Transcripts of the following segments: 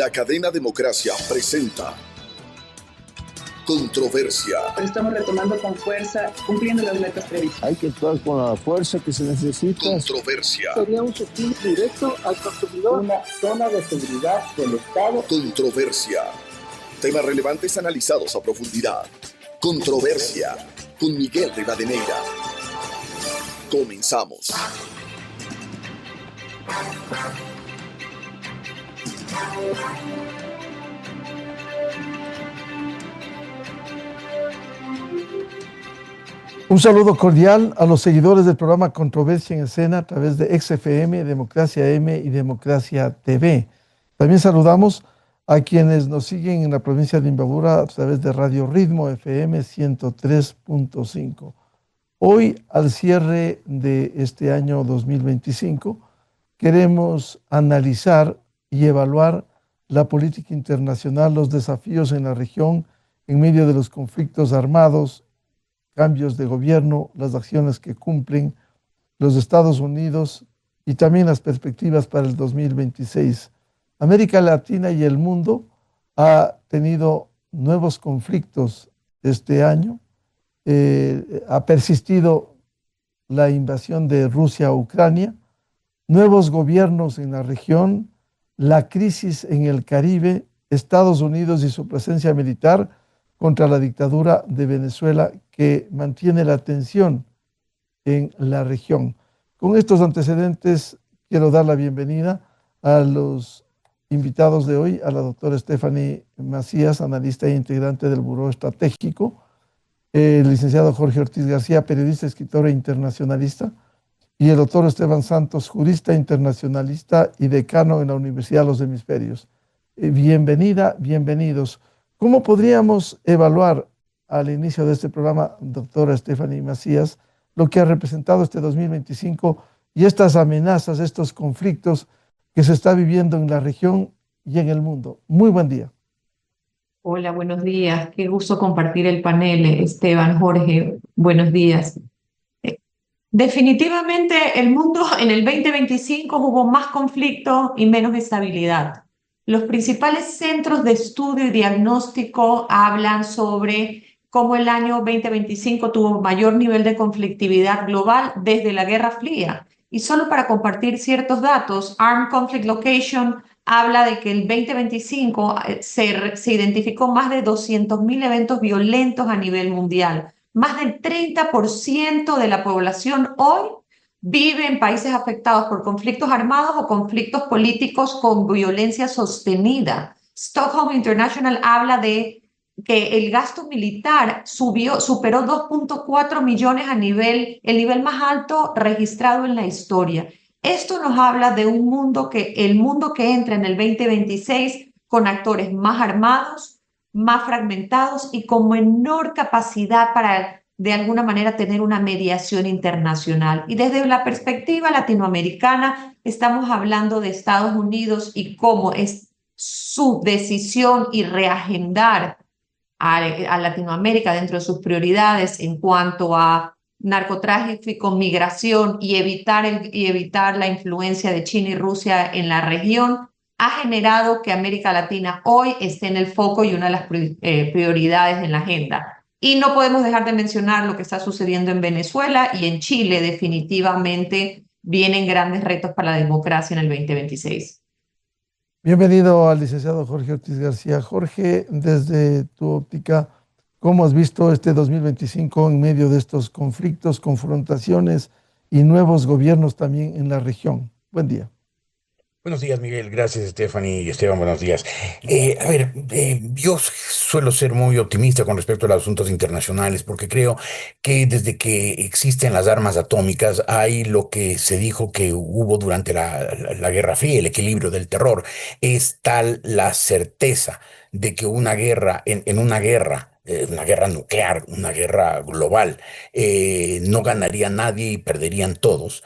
La cadena Democracia presenta Controversia. Estamos retomando con fuerza, cumpliendo las metas previstas. Hay que actuar con la fuerza que se necesita. Controversia. Sería un subsidio directo al consumidor. Una zona de seguridad del Estado. Controversia. Temas relevantes analizados a profundidad. Controversia. Con Miguel Rivadeneira. Comenzamos. Un saludo cordial a los seguidores del programa Controversia en Escena a través de XFM, Democracia M y Democracia TV. También saludamos a quienes nos siguen en la provincia de Imbabura a través de Radio Ritmo FM 103.5. Hoy, al cierre de este año 2025, queremos analizar y evaluar la política internacional, los desafíos en la región en medio de los conflictos armados, cambios de gobierno, las acciones que cumplen los Estados Unidos y también las perspectivas para el 2026. América Latina y el mundo ha tenido nuevos conflictos este año. Ha persistido la invasión de Rusia a Ucrania, nuevos gobiernos en la región, la crisis en el Caribe, Estados Unidos y su presencia militar contra la dictadura de Venezuela que mantiene la tensión en la región. Con estos antecedentes quiero dar la bienvenida a los invitados de hoy, a la doctora Stephanie Macías, analista e integrante del Buró Estratégico, el licenciado Jorge Ortiz García, periodista, escritor e internacionalista, y el doctor Esteban Santos, jurista internacionalista y decano en la Universidad de los Hemisferios. Bienvenida, bienvenidos. ¿Cómo podríamos evaluar al inicio de este programa, doctora Stephanie Macías, lo que ha representado este 2025 y estas amenazas, estos conflictos que se está viviendo en la región y en el mundo? Muy buen día. Hola, buenos días. Qué gusto compartir el panel, Esteban, Jorge. Buenos días. Definitivamente el mundo en el 2025 hubo más conflicto y menos estabilidad. Los principales centros de estudio y diagnóstico hablan sobre cómo el año 2025 tuvo mayor nivel de conflictividad global desde la Guerra Fría. Y solo para compartir ciertos datos, Armed Conflict Location habla de que el 2025 se identificó más de 200.000 eventos violentos a nivel mundial. Más del 30% de la población hoy vive en países afectados por conflictos armados o conflictos políticos con violencia sostenida. Stockholm International habla de que el gasto militar superó 2.4 millones el nivel más alto registrado en la historia. Esto nos habla de el mundo que entra en el 2026 con actores más armados, más fragmentados y con menor capacidad para, de alguna manera, tener una mediación internacional. Y desde la perspectiva latinoamericana, estamos hablando de Estados Unidos y cómo es su decisión y reagendar a Latinoamérica dentro de sus prioridades en cuanto a narcotráfico, migración y evitar la influencia de China y Rusia en la región, ha generado que América Latina hoy esté en el foco y una de las prioridades en la agenda. Y no podemos dejar de mencionar lo que está sucediendo en Venezuela y en Chile. Definitivamente vienen grandes retos para la democracia en el 2026. Bienvenido al licenciado Jorge Ortiz García. Jorge, desde tu óptica, ¿cómo has visto este 2025 en medio de estos conflictos, confrontaciones y nuevos gobiernos también en la región? Buen día. Buenos días, Miguel. Gracias, Stephanie y Esteban. Buenos días. Yo suelo ser muy optimista con respecto a los asuntos internacionales porque creo que desde que existen las armas atómicas hay lo que se dijo que hubo durante la Guerra Fría, el equilibrio del terror. Es tal la certeza de que una guerra, una guerra nuclear, una guerra global, no ganaría nadie y perderían todos.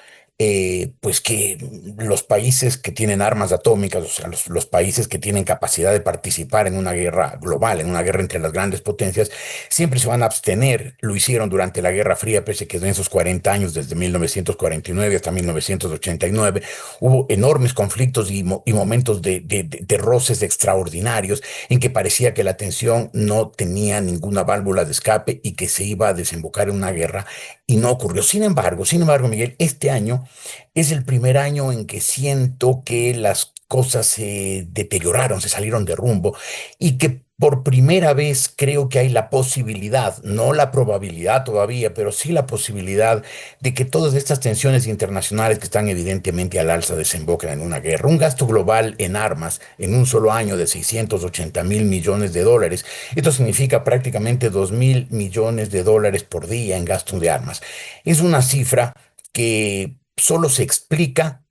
pues que los países que tienen armas atómicas, o sea, los países que tienen capacidad de participar en una guerra global, en una guerra entre las grandes potencias, siempre se van a abstener. Lo hicieron durante la Guerra Fría, pese a que en esos 40 años, desde 1949 hasta 1989, hubo enormes conflictos y momentos de roces extraordinarios en que parecía que la tensión no tenía ninguna válvula de escape y que se iba a desembocar en una guerra, y no ocurrió. Sin embargo, Miguel, este año es el primer año en que siento que las cosas se deterioraron, se salieron de rumbo, y que por primera vez creo que hay la posibilidad, no la probabilidad todavía, pero sí la posibilidad de que todas estas tensiones internacionales que están evidentemente al alza desemboquen en una guerra. Un gasto global en armas en un solo año de 680.000 millones de dólares. Esto significa prácticamente 2.000 millones de dólares por día en gasto de armas. Es una cifra que solo se explica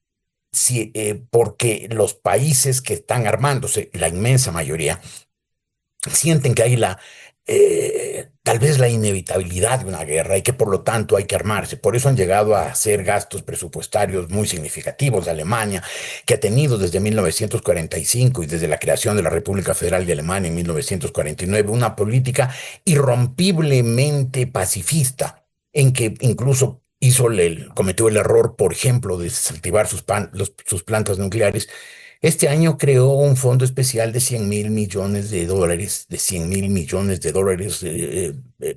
porque los países que están armándose, la inmensa mayoría, sienten que hay tal vez la inevitabilidad de una guerra y que por lo tanto hay que armarse. Por eso han llegado a hacer gastos presupuestarios muy significativos de Alemania, que ha tenido desde 1945 y desde la creación de la República Federal de Alemania en 1949 una política irrompiblemente pacifista, en que incluso cometió el error, por ejemplo, de desactivar sus plantas nucleares. Este año creó un fondo especial de 100.000 millones de dólares,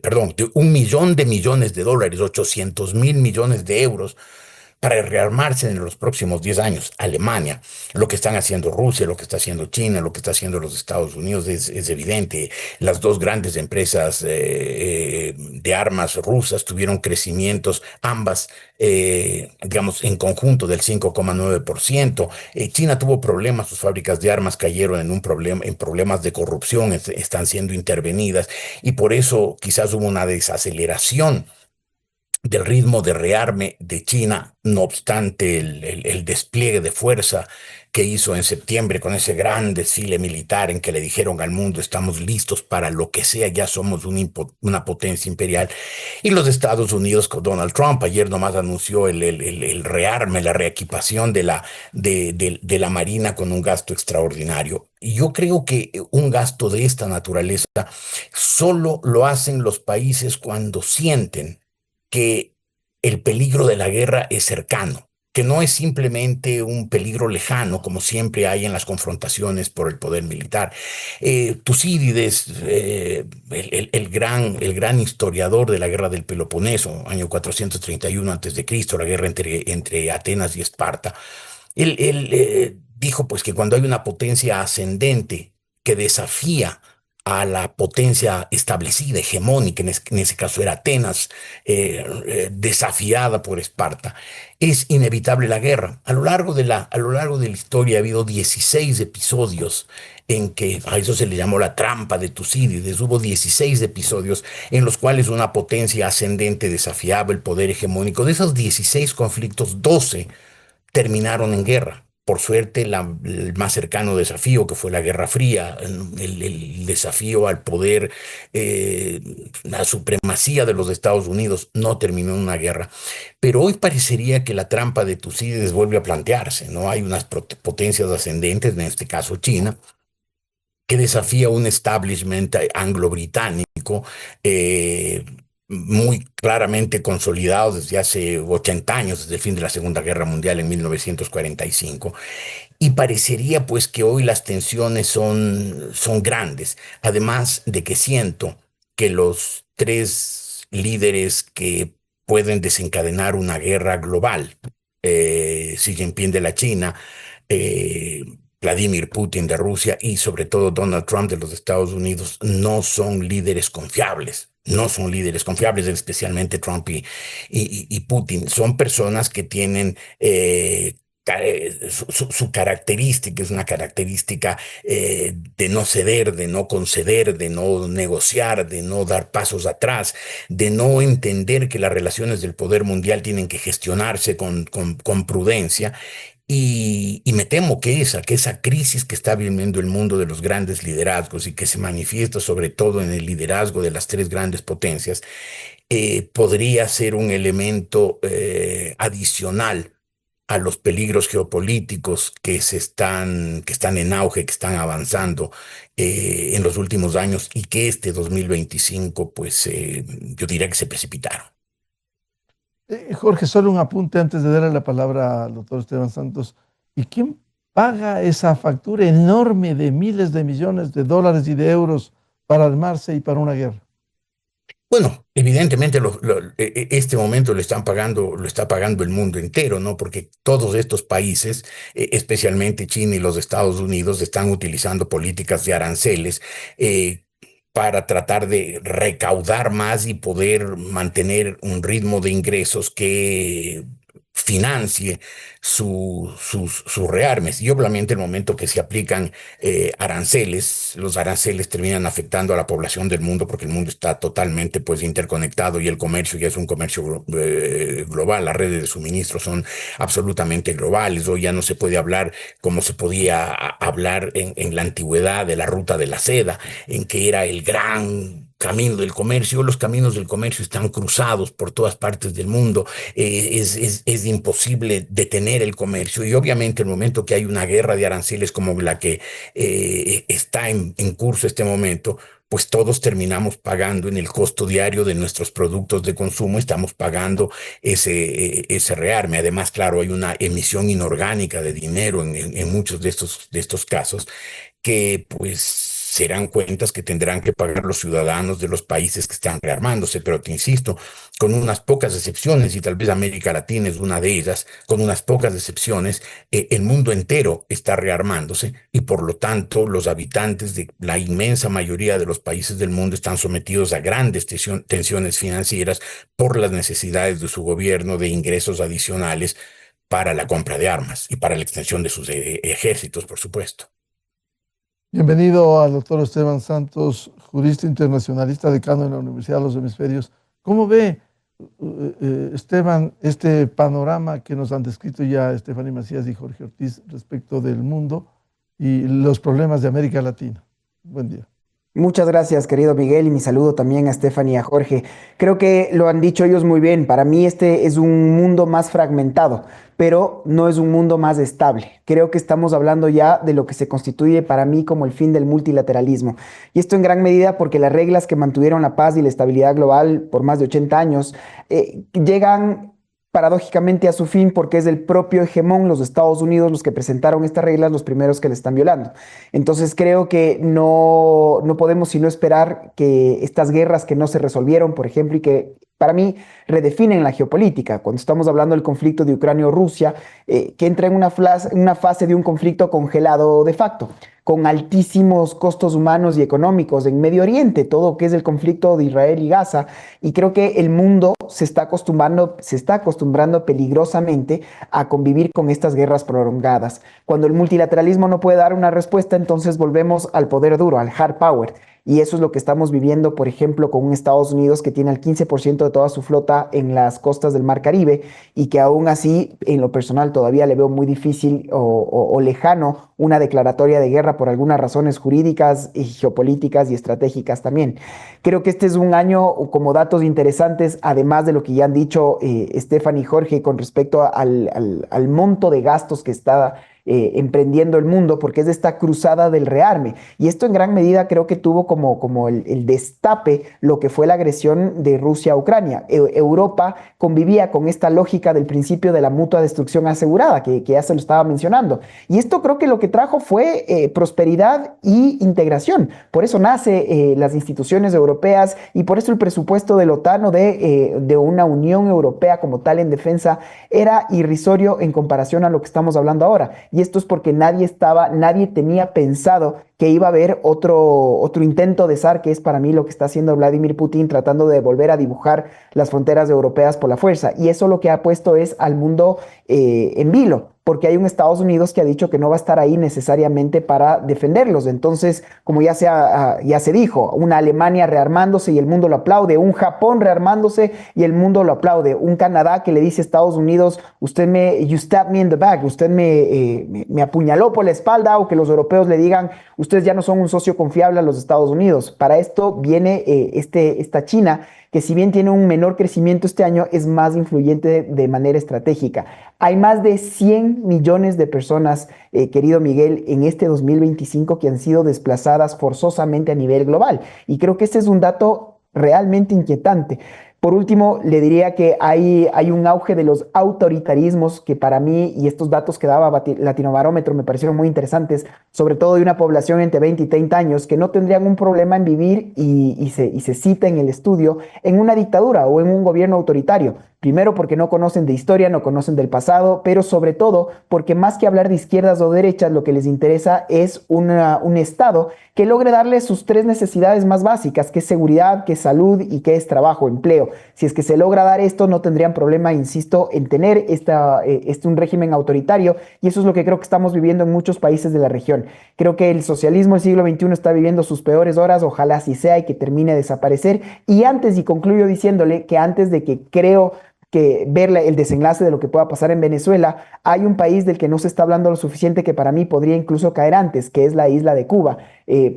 perdón, de 1 millón de millones de dólares, 800.000 millones de euros, para rearmarse en los próximos 10 años. Alemania, lo que están haciendo Rusia, lo que está haciendo China, lo que está haciendo los Estados Unidos es evidente. Las dos grandes empresas de armas rusas tuvieron crecimientos, ambas, digamos, en conjunto del 5,9%. China tuvo problemas, sus fábricas de armas cayeron en problemas de corrupción, están siendo intervenidas, y por eso quizás hubo una desaceleración del ritmo de rearme de China. No obstante el despliegue de fuerza que hizo en septiembre con ese gran desfile militar en que le dijeron al mundo: estamos listos para lo que sea, ya somos una potencia imperial. Y los Estados Unidos con Donald Trump ayer nomás anunció el rearme, la reequipación de la Marina con un gasto extraordinario. Y yo creo que un gasto de esta naturaleza solo lo hacen los países cuando sienten que el peligro de la guerra es cercano, que no es simplemente un peligro lejano, como siempre hay en las confrontaciones por el poder militar. Tucídides, el gran historiador de la guerra del Peloponeso, año 431 a.C., la guerra entre Atenas y Esparta, él dijo pues que cuando hay una potencia ascendente que desafía a la potencia establecida, hegemónica, en ese caso era Atenas, desafiada por Esparta, es inevitable la guerra. A lo largo de la historia ha habido 16 episodios en que a eso se le llamó la trampa de Tucídides. Hubo 16 episodios en los cuales una potencia ascendente desafiaba el poder hegemónico. De esos 16 conflictos, 12 terminaron en guerra. Por suerte, el más cercano desafío, que fue la Guerra Fría, el desafío al poder, la supremacía de los Estados Unidos, no terminó en una guerra. Pero hoy parecería que la trampa de Tucídides vuelve a plantearse, ¿no? Hay unas potencias ascendentes, en este caso China, que desafía un establishment anglo-británico, muy claramente consolidado desde hace 80 años, desde el fin de la Segunda Guerra Mundial en 1945. Y parecería pues que hoy las tensiones son grandes, además de que siento que los tres líderes que pueden desencadenar una guerra global, Xi Jinping de la China, Vladimir Putin de Rusia y sobre todo Donald Trump de los Estados Unidos, no son líderes confiables. No son líderes confiables, especialmente Trump y Putin. Son personas que tienen su característica, es una característica de no ceder, de no conceder, de no negociar, de no dar pasos atrás, de no entender que las relaciones del poder mundial tienen que gestionarse con prudencia. Y me temo que esa crisis que está viviendo el mundo de los grandes liderazgos y que se manifiesta sobre todo en el liderazgo de las tres grandes potencias, podría ser un elemento adicional a los peligros geopolíticos que están en auge, que están avanzando en los últimos años y que este 2025, pues yo diría que se precipitaron. Jorge, solo un apunte antes de darle la palabra al doctor Esteban Santos. ¿Y quién paga esa factura enorme de miles de millones de dólares y de euros para armarse y para una guerra? Bueno, evidentemente este momento lo está pagando el mundo entero, ¿no? Porque todos estos países, especialmente China y los Estados Unidos, están utilizando políticas de aranceles para tratar de recaudar más y poder mantener un ritmo de ingresos que financie sus rearmes. Y obviamente el momento que se aplican aranceles, los aranceles terminan afectando a la población del mundo porque el mundo está totalmente pues interconectado y el comercio ya es un comercio global. Las redes de suministro son absolutamente globales. Hoy ya no se puede hablar como se podía hablar en la antigüedad de la ruta de la seda, en que era el gran camino del comercio. Los caminos del comercio están cruzados por todas partes del mundo. Es imposible detener el comercio y obviamente el momento que hay una guerra de aranceles como la que está en curso este momento, pues todos terminamos pagando en el costo diario de nuestros productos de consumo, estamos pagando ese rearme. Además, claro, hay una emisión inorgánica de dinero en muchos de estos casos que pues serán cuentas que tendrán que pagar los ciudadanos de los países que están rearmándose, pero te insisto, con unas pocas excepciones, y tal vez América Latina es una de ellas, con unas pocas excepciones, el mundo entero está rearmándose y por lo tanto los habitantes de la inmensa mayoría de los países del mundo están sometidos a grandes tensiones financieras por las necesidades de su gobierno de ingresos adicionales para la compra de armas y para la extensión de sus ejércitos, por supuesto. Bienvenido al doctor Esteban Santos, jurista internacionalista, decano de la Universidad de los Hemisferios. ¿Cómo ve, Esteban, este panorama que nos han descrito ya Estefanía Macías y Jorge Ortiz respecto del mundo y los problemas de América Latina? Buen día. Muchas gracias, querido Miguel, y mi saludo también a Stephanie y a Jorge. Creo que lo han dicho ellos muy bien. Para mí este es un mundo más fragmentado, pero no es un mundo más estable. Creo que estamos hablando ya de lo que se constituye para mí como el fin del multilateralismo. Y esto en gran medida porque las reglas que mantuvieron la paz y la estabilidad global por más de 80 años llegan paradójicamente a su fin porque es el propio hegemón, los Estados Unidos, los que presentaron estas reglas, los primeros que le están violando. Entonces creo que no podemos sino esperar que estas guerras que no se resolvieron, por ejemplo, y que para mí redefinen la geopolítica, cuando estamos hablando del conflicto de Ucrania o Rusia, que entra en una fase de un conflicto congelado de facto, con altísimos costos humanos y económicos en Medio Oriente, todo lo que es el conflicto de Israel y Gaza, y creo que el mundo se está acostumbrando peligrosamente a convivir con estas guerras prolongadas. Cuando el multilateralismo no puede dar una respuesta, entonces volvemos al poder duro, al hard power. Y eso es lo que estamos viviendo, por ejemplo, con un Estados Unidos que tiene el 15% de toda su flota en las costas del Mar Caribe y que aún así, en lo personal, todavía le veo muy difícil o lejano una declaratoria de guerra por algunas razones jurídicas y geopolíticas y estratégicas también. Creo que este es un año como datos interesantes, además de lo que ya han dicho Stephanie y Jorge con respecto al monto de gastos que está emprendiendo el mundo, porque es de esta cruzada del rearme. Y esto en gran medida creo que tuvo como el destape lo que fue la agresión de Rusia a Ucrania. Europa convivía con esta lógica del principio de la mutua destrucción asegurada, que ya se lo estaba mencionando. Y esto creo que lo que trajo fue prosperidad y integración. Por eso nace las instituciones europeas y por eso el presupuesto de la OTAN o de una Unión Europea como tal en defensa era irrisorio en comparación a lo que estamos hablando ahora. Y esto es porque nadie tenía pensado que iba a haber otro intento de zar, que es para mí lo que está haciendo Vladimir Putin, tratando de volver a dibujar las fronteras europeas por la fuerza. Y eso lo que ha puesto es al mundo en vilo, porque hay un Estados Unidos que ha dicho que no va a estar ahí necesariamente para defenderlos. Entonces, como ya se dijo, una Alemania rearmándose y el mundo lo aplaude, un Japón rearmándose y el mundo lo aplaude, un Canadá que le dice a Estados Unidos, you stabbed me in the back, usted me apuñaló por la espalda, o que los europeos le digan, ustedes ya no son un socio confiable a los Estados Unidos. Para esto viene esta China, que si bien tiene un menor crecimiento este año, es más influyente de manera estratégica. Hay más de 100 millones de personas, querido Miguel, en este 2025 que han sido desplazadas forzosamente a nivel global. Y creo que este es un dato realmente inquietante. Por último, le diría que hay un auge de los autoritarismos que para mí, y estos datos que daba Latinobarómetro me parecieron muy interesantes, sobre todo de una población entre 20 y 30 años que no tendrían un problema en vivir y se cita en el estudio en una dictadura o en un gobierno autoritario. Primero porque no conocen de historia, no conocen del pasado, pero sobre todo porque más que hablar de izquierdas o derechas, lo que les interesa es un Estado que logre darles sus tres necesidades más básicas, que es seguridad, que es salud y que es trabajo, empleo. Si es que se logra dar esto, no tendrían problema, insisto, en tener un régimen autoritario, y eso es lo que creo que estamos viviendo en muchos países de la región. Creo que el socialismo del siglo XXI está viviendo sus peores horas, ojalá así sea y que termine de desaparecer. Y concluyo diciéndole que antes de que creo que ver el desenlace de lo que pueda pasar en Venezuela, hay un país del que no se está hablando lo suficiente que para mí podría incluso caer antes, que es la isla de Cuba,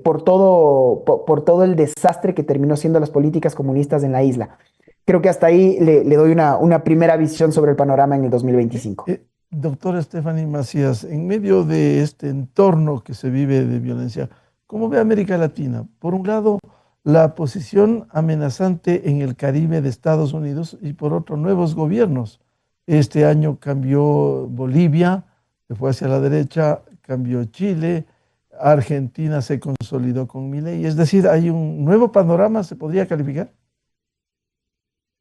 por todo el desastre que terminó siendo las políticas comunistas en la isla. Creo que hasta ahí le doy una primera visión sobre el panorama en el 2025. Doctora Stephanie Macías, en medio de este entorno que se vive de violencia, ¿cómo ve América Latina? Por un lado, la posición amenazante en el Caribe de Estados Unidos y por otro, nuevos gobiernos. Este año cambió Bolivia, que fue hacia la derecha, cambió Chile, Argentina se consolidó con Milei, es decir, hay un nuevo panorama, ¿se podría calificar?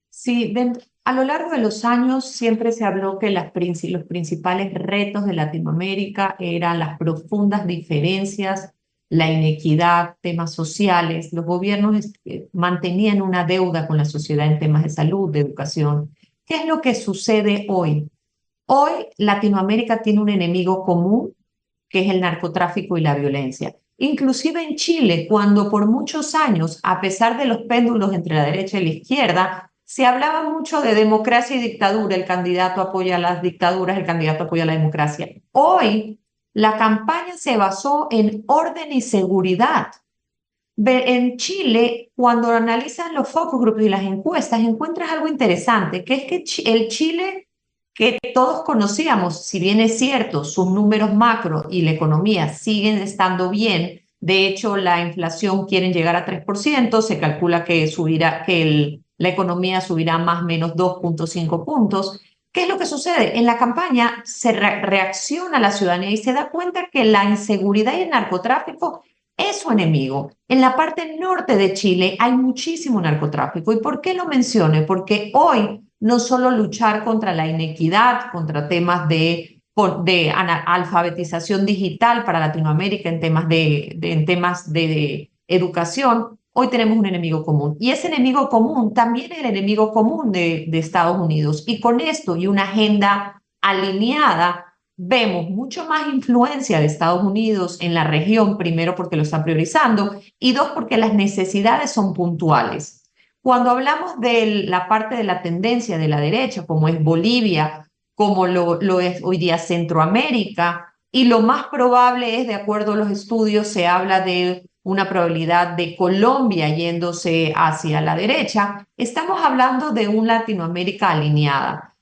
Sí, a lo largo de los años siempre se habló que los principales retos de Latinoamérica eran las profundas diferencias, la inequidad, temas sociales. Los gobiernos mantenían una deuda con la sociedad en temas de salud, de educación. ¿Qué es lo que sucede hoy? Hoy Latinoamérica tiene un enemigo común, que es el narcotráfico y la violencia. Inclusive en Chile, cuando por muchos años, a pesar de los péndulos entre la derecha y la izquierda, se hablaba mucho de democracia y dictadura, el candidato apoya a las dictaduras, el candidato apoya a la democracia. Hoy la campaña se basó en orden y seguridad. En Chile, cuando analizas los focus groups y las encuestas, encuentras algo interesante, que es que el Chile que todos conocíamos, si bien es cierto, sus números macro y la economía siguen estando bien, de hecho la inflación quieren llegar a 3%, se calcula que la economía subirá más o menos 2.5 puntos. ¿Qué es lo que sucede? En la campaña se reacciona la ciudadanía y se da cuenta que la inseguridad y el narcotráfico es su enemigo. En la parte norte de Chile hay muchísimo narcotráfico. ¿Y por qué lo menciono? Porque hoy no solo luchar contra la inequidad, contra temas de alfabetización digital para Latinoamérica, en temas de educación, hoy tenemos un enemigo común. Y ese enemigo común también es el enemigo común de Estados Unidos. Y con esto y una agenda alineada, vemos mucho más influencia de Estados Unidos en la región, primero porque lo están priorizando y dos porque las necesidades son puntuales. Cuando hablamos de la parte de la tendencia de la derecha, como es Bolivia, como lo es hoy día Centroamérica, y lo más probable es, de acuerdo a los estudios, se habla de una probabilidad de Colombia yéndose hacia la derecha, estamos hablando de una Latinoamérica alineada,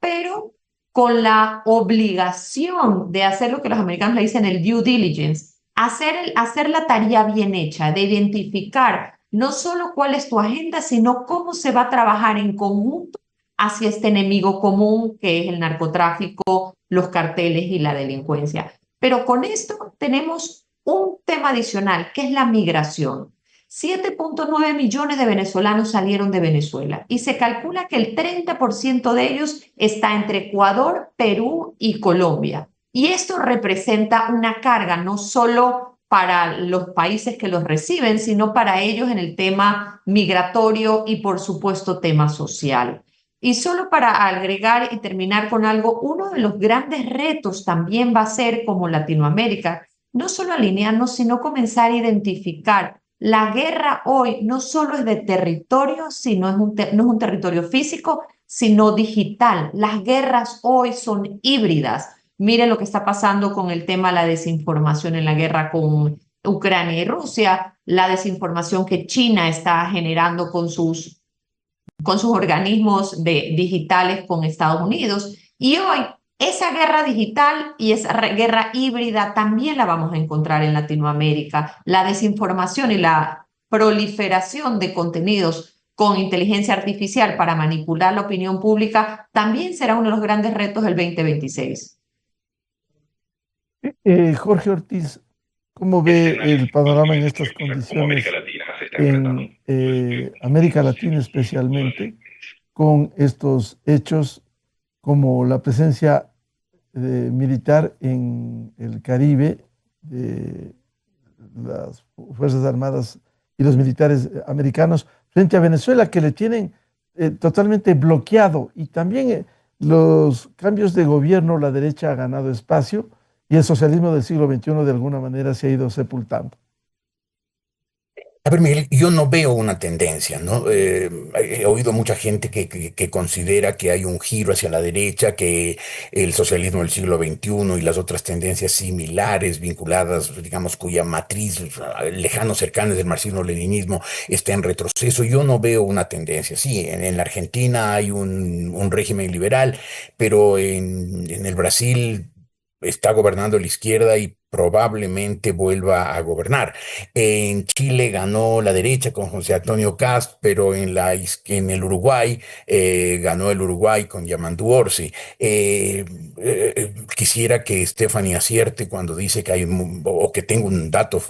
pero con la obligación de hacer lo que los americanos le dicen el due diligence, hacer la tarea bien hecha, de identificar no solo cuál es tu agenda, sino cómo se va a trabajar en conjunto hacia este enemigo común que es el narcotráfico, los carteles y la delincuencia. Pero con esto tenemos un tema adicional, que es la migración. 7.9 millones de venezolanos salieron de Venezuela y se calcula que el 30% de ellos está entre Ecuador, Perú y Colombia. Y esto representa una carga no solo para los países que los reciben, sino para ellos en el tema migratorio y, por supuesto, tema social. Y solo para agregar y terminar con algo, uno de los grandes retos también va a ser, como Latinoamérica, no solo alinearnos, sino comenzar a identificar. La guerra hoy no solo es de territorio, no es un territorio físico, sino digital. Las guerras hoy son híbridas. Miren lo que está pasando con el tema de la desinformación en la guerra con Ucrania y Rusia, la desinformación que China está generando con sus organismos digitales con Estados Unidos. Y hoy esa guerra digital y esa guerra híbrida también la vamos a encontrar en Latinoamérica. La desinformación y la proliferación de contenidos con inteligencia artificial para manipular la opinión pública también será uno de los grandes retos del 2026. Jorge Ortiz, ¿cómo ve el panorama en estas condiciones en América Latina especialmente, con estos hechos como la presencia militar en el Caribe de las Fuerzas Armadas y los militares americanos frente a Venezuela, que le tienen totalmente bloqueado, y también los cambios de gobierno? La derecha ha ganado espacio y el socialismo del siglo XXI de alguna manera se ha ido sepultando. A ver, Miguel, yo no veo una tendencia, ¿no? He oído mucha gente que considera que hay un giro hacia la derecha, que el socialismo del siglo XXI y las otras tendencias similares, vinculadas, digamos, cuya matriz, lejanos, cercanas del marxismo-leninismo, está en retroceso. Yo no veo una tendencia. Sí, en la Argentina hay un régimen liberal, pero en el Brasil está gobernando la izquierda y probablemente vuelva a gobernar. En Chile ganó la derecha con José Antonio Kast, pero en el Uruguay ganó el Uruguay con Yamandu Orsi. Quisiera que Stephanie acierte cuando dice que hay, o que tengo un dato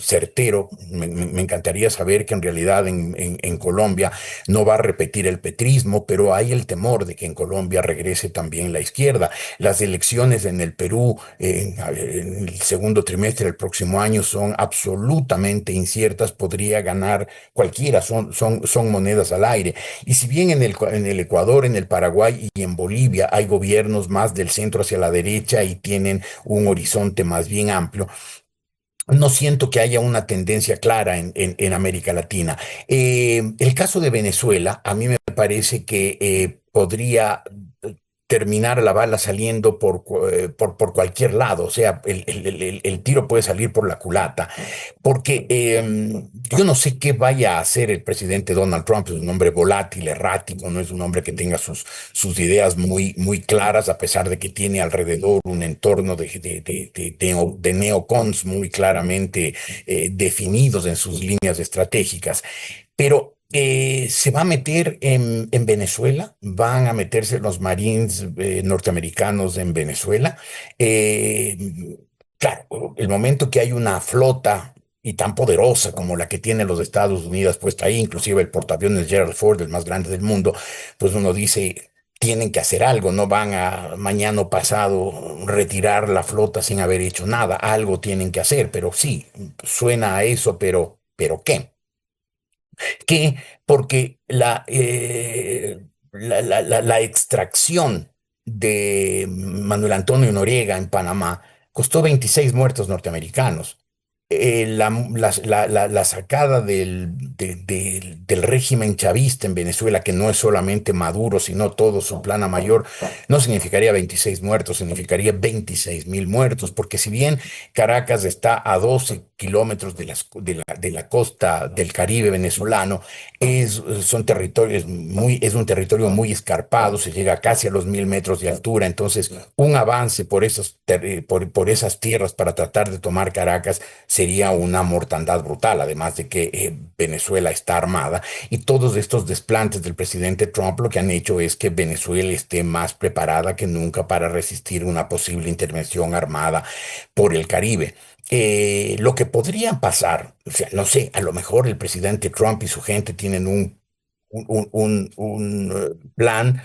certero. Me encantaría saber que en realidad en Colombia no va a repetir el petrismo, pero hay el temor de que en Colombia regrese también la izquierda. Las elecciones en el Perú en el segundo trimestre del próximo año son absolutamente inciertas, podría ganar cualquiera, son monedas al aire. Y si bien en el Ecuador, en el Paraguay y en Bolivia hay gobiernos más del centro hacia la derecha y tienen un horizonte más bien amplio, no siento que haya una tendencia clara en América Latina. El caso de Venezuela, a mí me parece que podría terminar la bala saliendo por cualquier lado. O sea, el tiro puede salir por la culata, porque yo no sé qué vaya a hacer el presidente Donald Trump. Es un hombre volátil, errático, no es un hombre que tenga sus ideas muy claras, a pesar de que tiene alrededor un entorno de neocons muy claramente definidos en sus líneas estratégicas. Pero se va a meter en Venezuela, van a meterse los Marines norteamericanos en Venezuela. Claro, el momento que hay una flota y tan poderosa como la que tienen los Estados Unidos puesta ahí, inclusive el portaaviones Gerald Ford, el más grande del mundo, pues uno dice, tienen que hacer algo, no van a mañana o pasado retirar la flota sin haber hecho nada, algo tienen que hacer, pero sí, suena a eso, pero ¿qué? Que porque la extracción de Manuel Antonio Noriega en Panamá costó 26 muertos norteamericanos. La sacada del régimen chavista en Venezuela, que no es solamente Maduro, sino todo su plana mayor, no significaría 26 muertos, significaría 26.000 muertos, porque si bien Caracas está a 12 kilómetros de la costa del Caribe venezolano, son territorios es un territorio muy escarpado, se llega casi a los 1.000 metros de altura. Entonces un avance por esas tierras para tratar de tomar Caracas sería una mortandad brutal, además de que Venezuela está armada, y todos estos desplantes del presidente Trump lo que han hecho es que Venezuela esté más preparada que nunca para resistir una posible intervención armada por el Caribe. Lo que podría pasar, o sea, no sé, a lo mejor el presidente Trump y su gente tienen un plan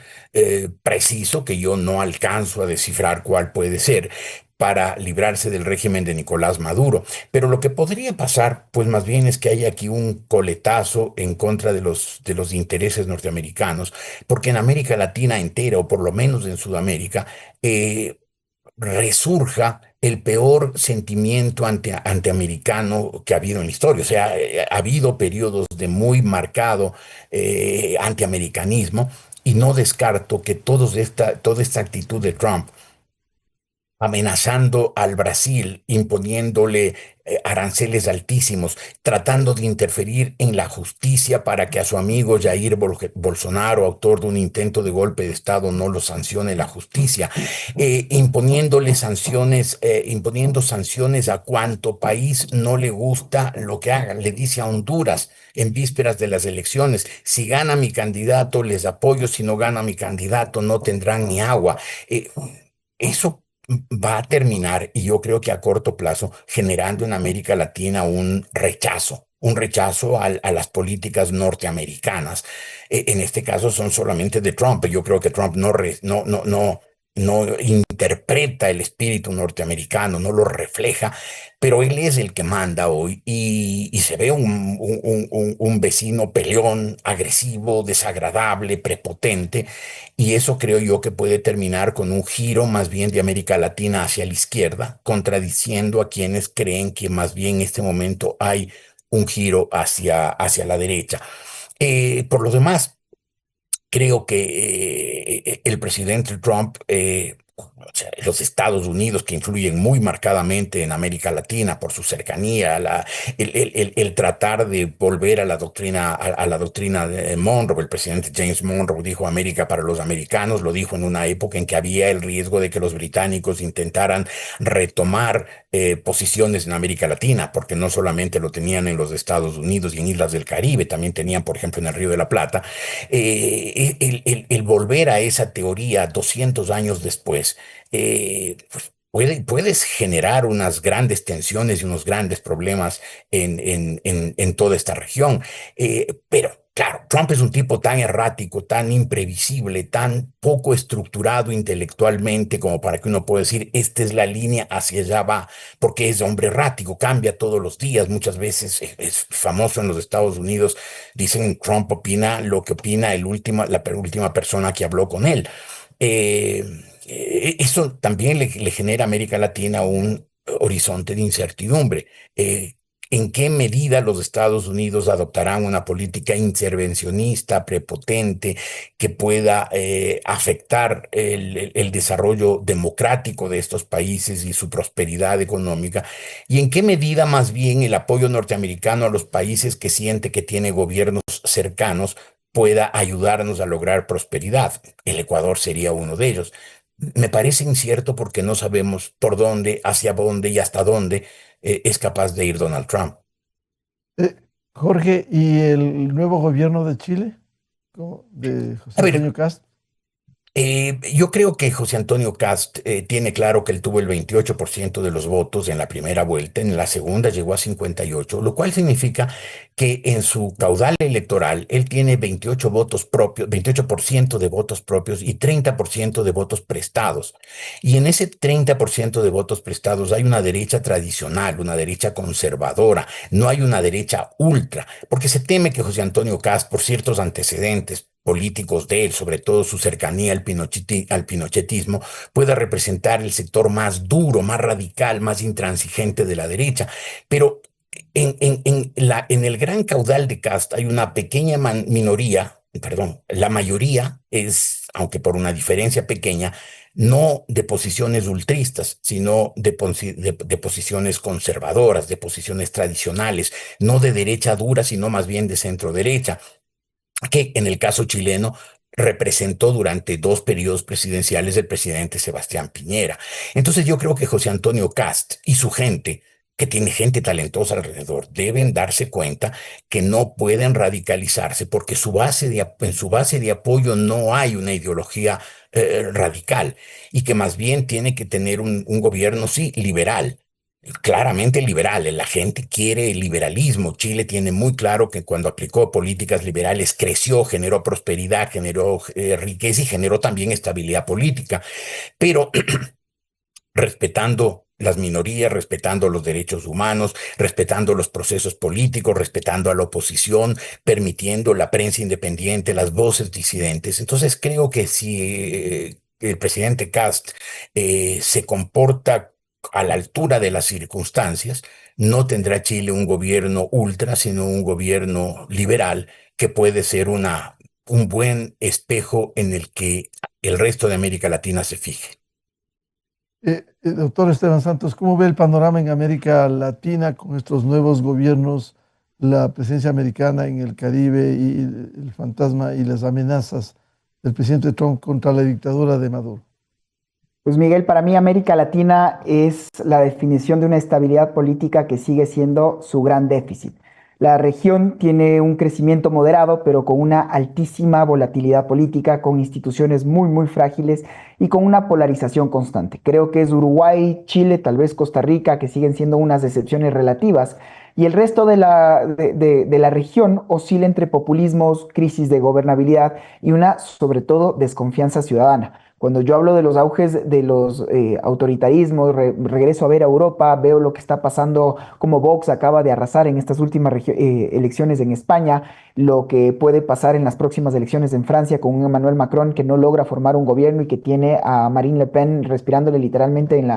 preciso que yo no alcanzo a descifrar cuál puede ser para librarse del régimen de Nicolás Maduro. Pero lo que podría pasar, pues más bien es que haya aquí un coletazo en contra de los intereses norteamericanos, porque en América Latina entera, o por lo menos en Sudamérica, resurja el peor sentimiento antiamericano que ha habido en la historia. O sea, ha habido periodos de muy marcado antiamericanismo, y no descarto que toda esta actitud de Trump amenazando al Brasil, imponiéndole aranceles altísimos, tratando de interferir en la justicia para que a su amigo Jair Bolsonaro, autor de un intento de golpe de Estado, no lo sancione la justicia, imponiendo sanciones a cuanto país no le gusta lo que hagan. Le dice a Honduras en vísperas de las elecciones: si gana mi candidato, les apoyo; si no gana mi candidato, no tendrán ni agua. Eso va a terminar, y yo creo que a corto plazo, generando en América Latina un rechazo a las políticas norteamericanas. En este caso son solamente de Trump. Yo creo que Trump no interpreta el espíritu norteamericano, no lo refleja, pero él es el que manda hoy, y se ve un vecino peleón, agresivo, desagradable, prepotente, y eso creo yo que puede terminar con un giro más bien de América Latina hacia la izquierda, contradiciendo a quienes creen que más bien en este momento hay un giro hacia la derecha. Por lo demás, creo que el presidente Trump, o sea, los Estados Unidos, que influyen muy marcadamente en América Latina por su cercanía, el tratar de volver a la doctrina de Monroe. El presidente James Monroe dijo: América para los americanos. Lo dijo en una época en que había el riesgo de que los británicos intentaran retomar posiciones en América Latina, porque no solamente lo tenían en los Estados Unidos y en islas del Caribe, también tenían, por ejemplo, en el Río de la Plata. El volver a esa teoría 200 años después, pues puedes generar unas grandes tensiones y unos grandes problemas en toda esta región. Pero claro, Trump es un tipo tan errático, tan imprevisible, tan poco estructurado intelectualmente, como para que uno pueda decir: esta es la línea, hacia allá va, porque es hombre errático, cambia todos los días. Muchas veces es famoso en los Estados Unidos. Dicen: Trump opina lo que opina la última persona que habló con él. Eh, Eso también le genera a América Latina un horizonte de incertidumbre. ¿En qué medida los Estados Unidos adoptarán una política intervencionista, prepotente, que pueda afectar el desarrollo democrático de estos países y su prosperidad económica? ¿Y en qué medida más bien el apoyo norteamericano a los países que siente que tiene gobiernos cercanos pueda ayudarnos a lograr prosperidad? El Ecuador sería uno de ellos. Me parece incierto, porque no sabemos por dónde, hacia dónde y hasta dónde es capaz de ir Donald Trump. Eh, Jorge, ¿y el nuevo gobierno de Chile? ¿Cómo? De José A ver, Antonio Cast. yo creo que José Antonio Cast tiene claro que él tuvo el 28% de los votos en la primera vuelta. En la segunda llegó a 58, lo cual significa que en su caudal electoral él tiene 28 votos propios, 28% de votos propios y 30% de votos prestados. Y en ese 30% de votos prestados hay una derecha tradicional, una derecha conservadora. No hay una derecha ultra, porque se teme que José Antonio Cast, por ciertos antecedentes políticos de él, sobre todo su cercanía al pinochetismo, pueda representar el sector más duro, más radical, más intransigente de la derecha. Pero en el gran caudal de Cast hay una pequeña minoría, perdón, la mayoría es, aunque por una diferencia pequeña, no de posiciones ultristas, sino de posiciones conservadoras, de posiciones tradicionales, no de derecha dura, sino más bien de centro derecha, que en el caso chileno representó durante 2 periodos presidenciales el presidente Sebastián Piñera. Entonces yo creo que José Antonio Cast y su gente, que tiene gente talentosa alrededor, deben darse cuenta que no pueden radicalizarse, porque en su base de apoyo no hay una ideología radical, y que más bien tiene que tener un gobierno, sí, liberal, claramente liberal. La gente quiere el liberalismo. Chile tiene muy claro que cuando aplicó políticas liberales creció, generó prosperidad, generó riqueza y generó también estabilidad política, pero respetando las minorías, respetando los derechos humanos, respetando los procesos políticos, respetando a la oposición, permitiendo la prensa independiente, las voces disidentes. Entonces creo que si el presidente Cast se comporta a la altura de las circunstancias, no tendrá Chile un gobierno ultra, sino un gobierno liberal, que puede ser un buen espejo en el que el resto de América Latina se fije. Doctor Esteban Santos, ¿cómo ve el panorama en América Latina con estos nuevos gobiernos, la presencia americana en el Caribe y el fantasma y las amenazas del presidente Trump contra la dictadura de Maduro? Pues Miguel, para mí América Latina es la definición de una estabilidad política que sigue siendo su gran déficit. La región tiene un crecimiento moderado, pero con una altísima volatilidad política, con instituciones muy frágiles y con una polarización constante. Creo que es Uruguay, Chile, tal vez Costa Rica, que siguen siendo unas excepciones relativas, y el resto de la región oscila entre populismos, crisis de gobernabilidad y una, sobre todo, desconfianza ciudadana. Cuando yo hablo de los auges de los autoritarismos, regreso a ver a Europa, veo lo que está pasando, como Vox acaba de arrasar en estas últimas elecciones en España, lo que puede pasar en las próximas elecciones en Francia con un Emmanuel Macron que no logra formar un gobierno y que tiene a Marine Le Pen respirándole literalmente en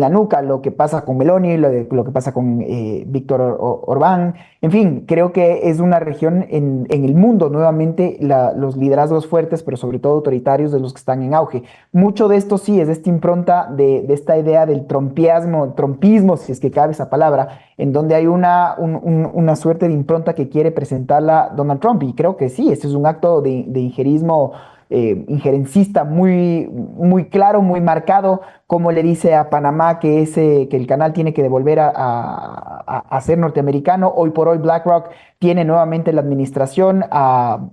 la nuca, lo que pasa con Meloni, lo que pasa con Víctor Orbán. En fin, creo que es una región en el mundo, nuevamente, los liderazgos fuertes, pero sobre todo autoritarios, de los que están en auge. Mucho de esto sí es de esta impronta, de esta idea del trompismo, si es que cabe esa palabra, en donde hay una suerte de impronta que quiere presentarla Donald Trump. Y creo que sí, este es un acto de injerismo injerencista muy claro, muy marcado, como le dice a Panamá que el canal tiene que devolver a ser norteamericano. Hoy por hoy BlackRock tiene nuevamente la administración. A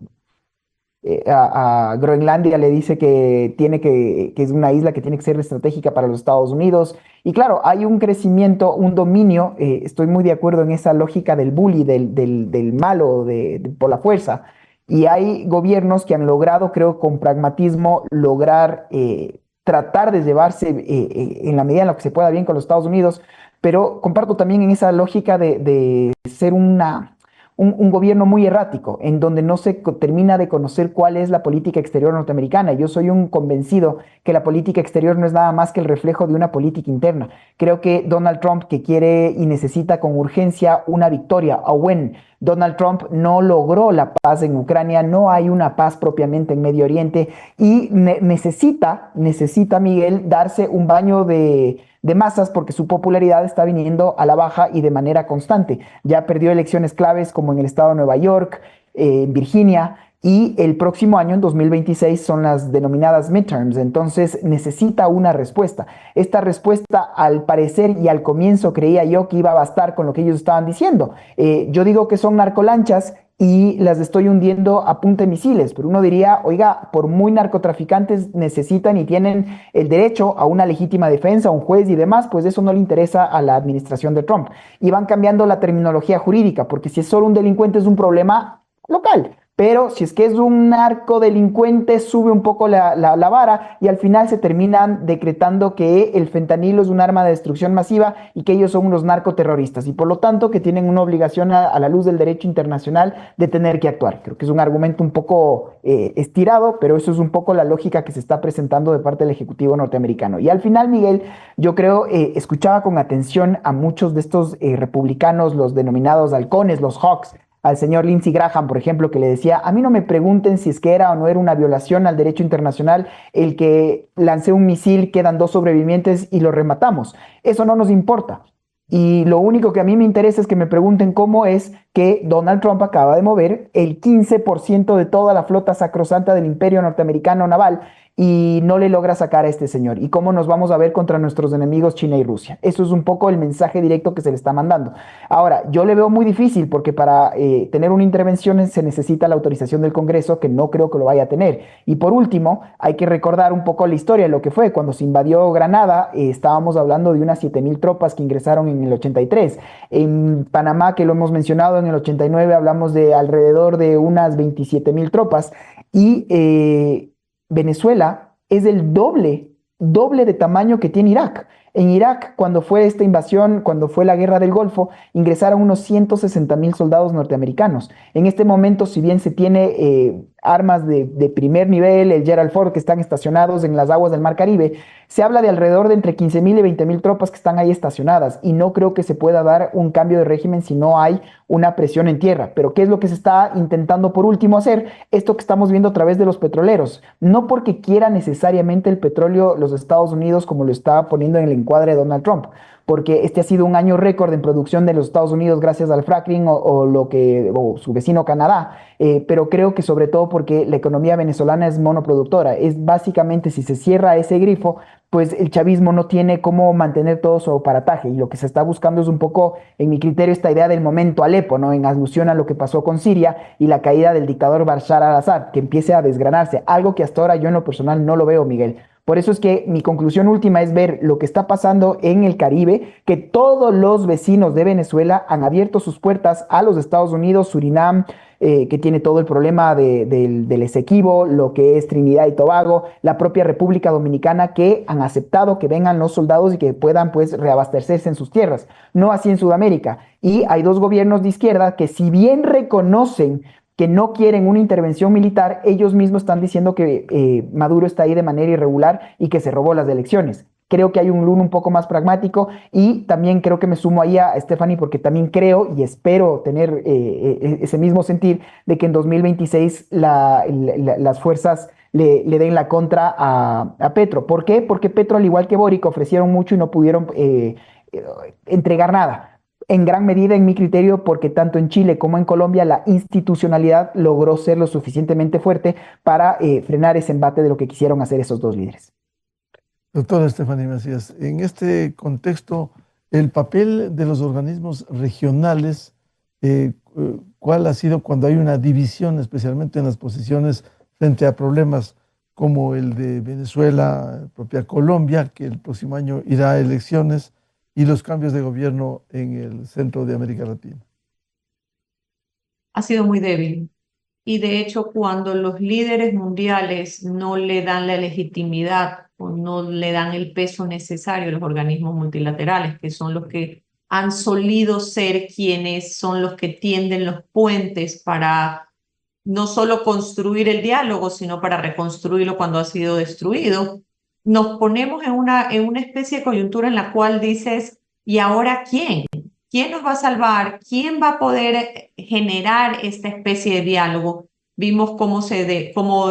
Groenlandia le dice que es una isla que tiene que ser estratégica para los Estados Unidos. Y claro, hay un crecimiento, un dominio. Estoy muy de acuerdo en esa lógica del bully, del malo, por la fuerza. Y hay gobiernos que han logrado, creo, con pragmatismo, lograr tratar de llevarse en la medida en la que se pueda bien con los Estados Unidos, pero comparto también en esa lógica de ser un gobierno muy errático, en donde no se termina de conocer cuál es la política exterior norteamericana. Yo soy un convencido que la política exterior no es nada más que el reflejo de una política interna. Creo que Donald Trump, que quiere y necesita con urgencia una victoria, a win. Donald Trump no logró la paz en Ucrania, no hay una paz propiamente en Medio Oriente y necesita, Miguel, darse un baño de masas porque su popularidad está viniendo a la baja y de manera constante. Ya perdió elecciones claves como en el estado de Nueva York, Virginia, y el próximo año, en 2026, son las denominadas midterms. Entonces necesita una respuesta. Esta respuesta, al parecer y al comienzo, creía yo que iba a bastar con lo que ellos estaban diciendo. Yo digo que son narcolanchas y las estoy hundiendo a punta de misiles, pero uno diría, oiga, por muy narcotraficantes necesitan y tienen el derecho a una legítima defensa, a un juez y demás, pues eso no le interesa a la administración de Trump. Y van cambiando la terminología jurídica, porque si es solo un delincuente es un problema local. Pero si es que es un narcodelincuente, sube un poco la vara y al final se terminan decretando que el fentanilo es un arma de destrucción masiva y que ellos son unos narcoterroristas y por lo tanto que tienen una obligación a la luz del derecho internacional de tener que actuar. Creo que es un argumento un poco estirado, pero eso es un poco la lógica que se está presentando de parte del Ejecutivo norteamericano. Y al final, Miguel, yo creo, escuchaba con atención a muchos de estos republicanos, los denominados halcones, los hawks, al señor Lindsey Graham, por ejemplo, que le decía, a mí no me pregunten si es que era o no era una violación al derecho internacional el que lancé un misil, quedan 2 sobrevivientes y lo rematamos. Eso no nos importa. Y lo único que a mí me interesa es que me pregunten cómo es que Donald Trump acaba de mover el 15% de toda la flota sacrosanta del imperio norteamericano naval y no le logra sacar a este señor. Y cómo nos vamos a ver contra nuestros enemigos China y Rusia. Eso es un poco el mensaje directo que se le está mandando. Ahora, yo le veo muy difícil porque para tener una intervención se necesita la autorización del Congreso, que no creo que lo vaya a tener. Y por último, hay que recordar un poco la historia de lo que fue. Cuando se invadió Granada, estábamos hablando de unas 7,000 tropas que ingresaron en el 83. En Panamá, que lo hemos mencionado, en el 89 hablamos de alrededor de unas 27,000 tropas. Y Venezuela es el doble de tamaño que tiene Irak. En Irak, cuando fue esta invasión, cuando fue la guerra del Golfo, ingresaron unos 160,000 soldados norteamericanos. En este momento, si bien se tiene armas de primer nivel, el Gerald Ford, que están estacionados en las aguas del Mar Caribe. Se habla de alrededor de entre 15.000 y 20.000 tropas que están ahí estacionadas y no creo que se pueda dar un cambio de régimen si no hay una presión en tierra. Pero ¿qué es lo que se está intentando por último hacer? Esto que estamos viendo a través de los petroleros. No porque quiera necesariamente el petróleo los Estados Unidos como lo está poniendo en el encuadre de Donald Trump, porque este ha sido un año récord en producción de los Estados Unidos gracias al fracking o su vecino Canadá, pero creo que sobre todo porque la economía venezolana es monoproductora. Es básicamente, si se cierra ese grifo, pues el chavismo no tiene cómo mantener todo su aparataje y lo que se está buscando es un poco, en mi criterio, esta idea del momento Alepo, ¿no? En alusión a lo que pasó con Siria y la caída del dictador Bashar al-Assad, que empiece a desgranarse, algo que hasta ahora yo en lo personal no lo veo, Miguel. Por eso es que mi conclusión última es ver lo que está pasando en el Caribe, que todos los vecinos de Venezuela han abierto sus puertas a los Estados Unidos, Surinam, que tiene todo el problema del Esequibo, lo que es Trinidad y Tobago, la propia República Dominicana, que han aceptado que vengan los soldados y que puedan pues reabastecerse en sus tierras. No así en Sudamérica. Y hay dos gobiernos de izquierda que, si bien reconocen que no quieren una intervención militar, ellos mismos están diciendo que Maduro está ahí de manera irregular y que se robó las elecciones. Creo que hay un Lula un poco más pragmático y también creo que me sumo ahí a Stephanie porque también creo y espero tener ese mismo sentir de que en 2026 las fuerzas le den la contra a Petro. ¿Por qué? Porque Petro, al igual que Boric, ofrecieron mucho y no pudieron entregar nada. En gran medida, en mi criterio, porque tanto en Chile como en Colombia la institucionalidad logró ser lo suficientemente fuerte para frenar ese embate de lo que quisieron hacer esos dos líderes. Doctora Stephanie Macías, en este contexto, el papel de los organismos regionales, ¿cuál ha sido cuando hay una división, especialmente en las posiciones frente a problemas como el de Venezuela, propia Colombia, que el próximo año irá a elecciones, y los cambios de gobierno en el centro de América Latina? Ha sido muy débil. Y de hecho, cuando los líderes mundiales no le dan la legitimidad o no le dan el peso necesario a los organismos multilaterales, que son los que han solido ser quienes son los que tienden los puentes para no solo construir el diálogo, sino para reconstruirlo cuando ha sido destruido, nos ponemos en una especie de coyuntura en la cual dices, ¿y ahora quién? ¿Quién nos va a salvar? ¿Quién va a poder generar esta especie de diálogo? Vimos cómo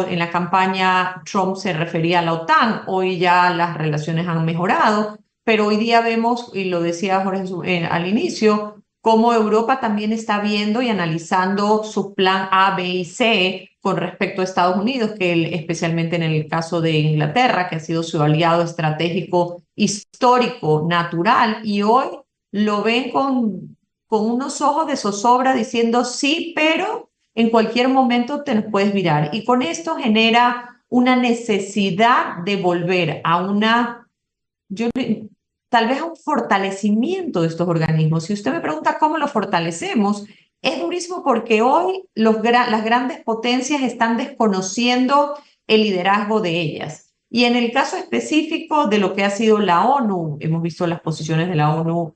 en la campaña Trump se refería a la OTAN. Hoy ya las relaciones han mejorado, pero hoy día vemos, y lo decía Jorge al inicio, cómo Europa también está viendo y analizando su plan A, B y C con respecto a Estados Unidos, que especialmente en el caso de Inglaterra, que ha sido su aliado estratégico, histórico, natural, y hoy lo ven con unos ojos de zozobra diciendo sí, pero en cualquier momento te nos puedes virar. Y con esto genera una necesidad de volver a tal vez a un fortalecimiento de estos organismos. Si usted me pregunta cómo lo fortalecemos, es durísimo porque hoy las grandes potencias están desconociendo el liderazgo de ellas. Y en el caso específico de lo que ha sido la ONU, hemos visto las posiciones de la ONU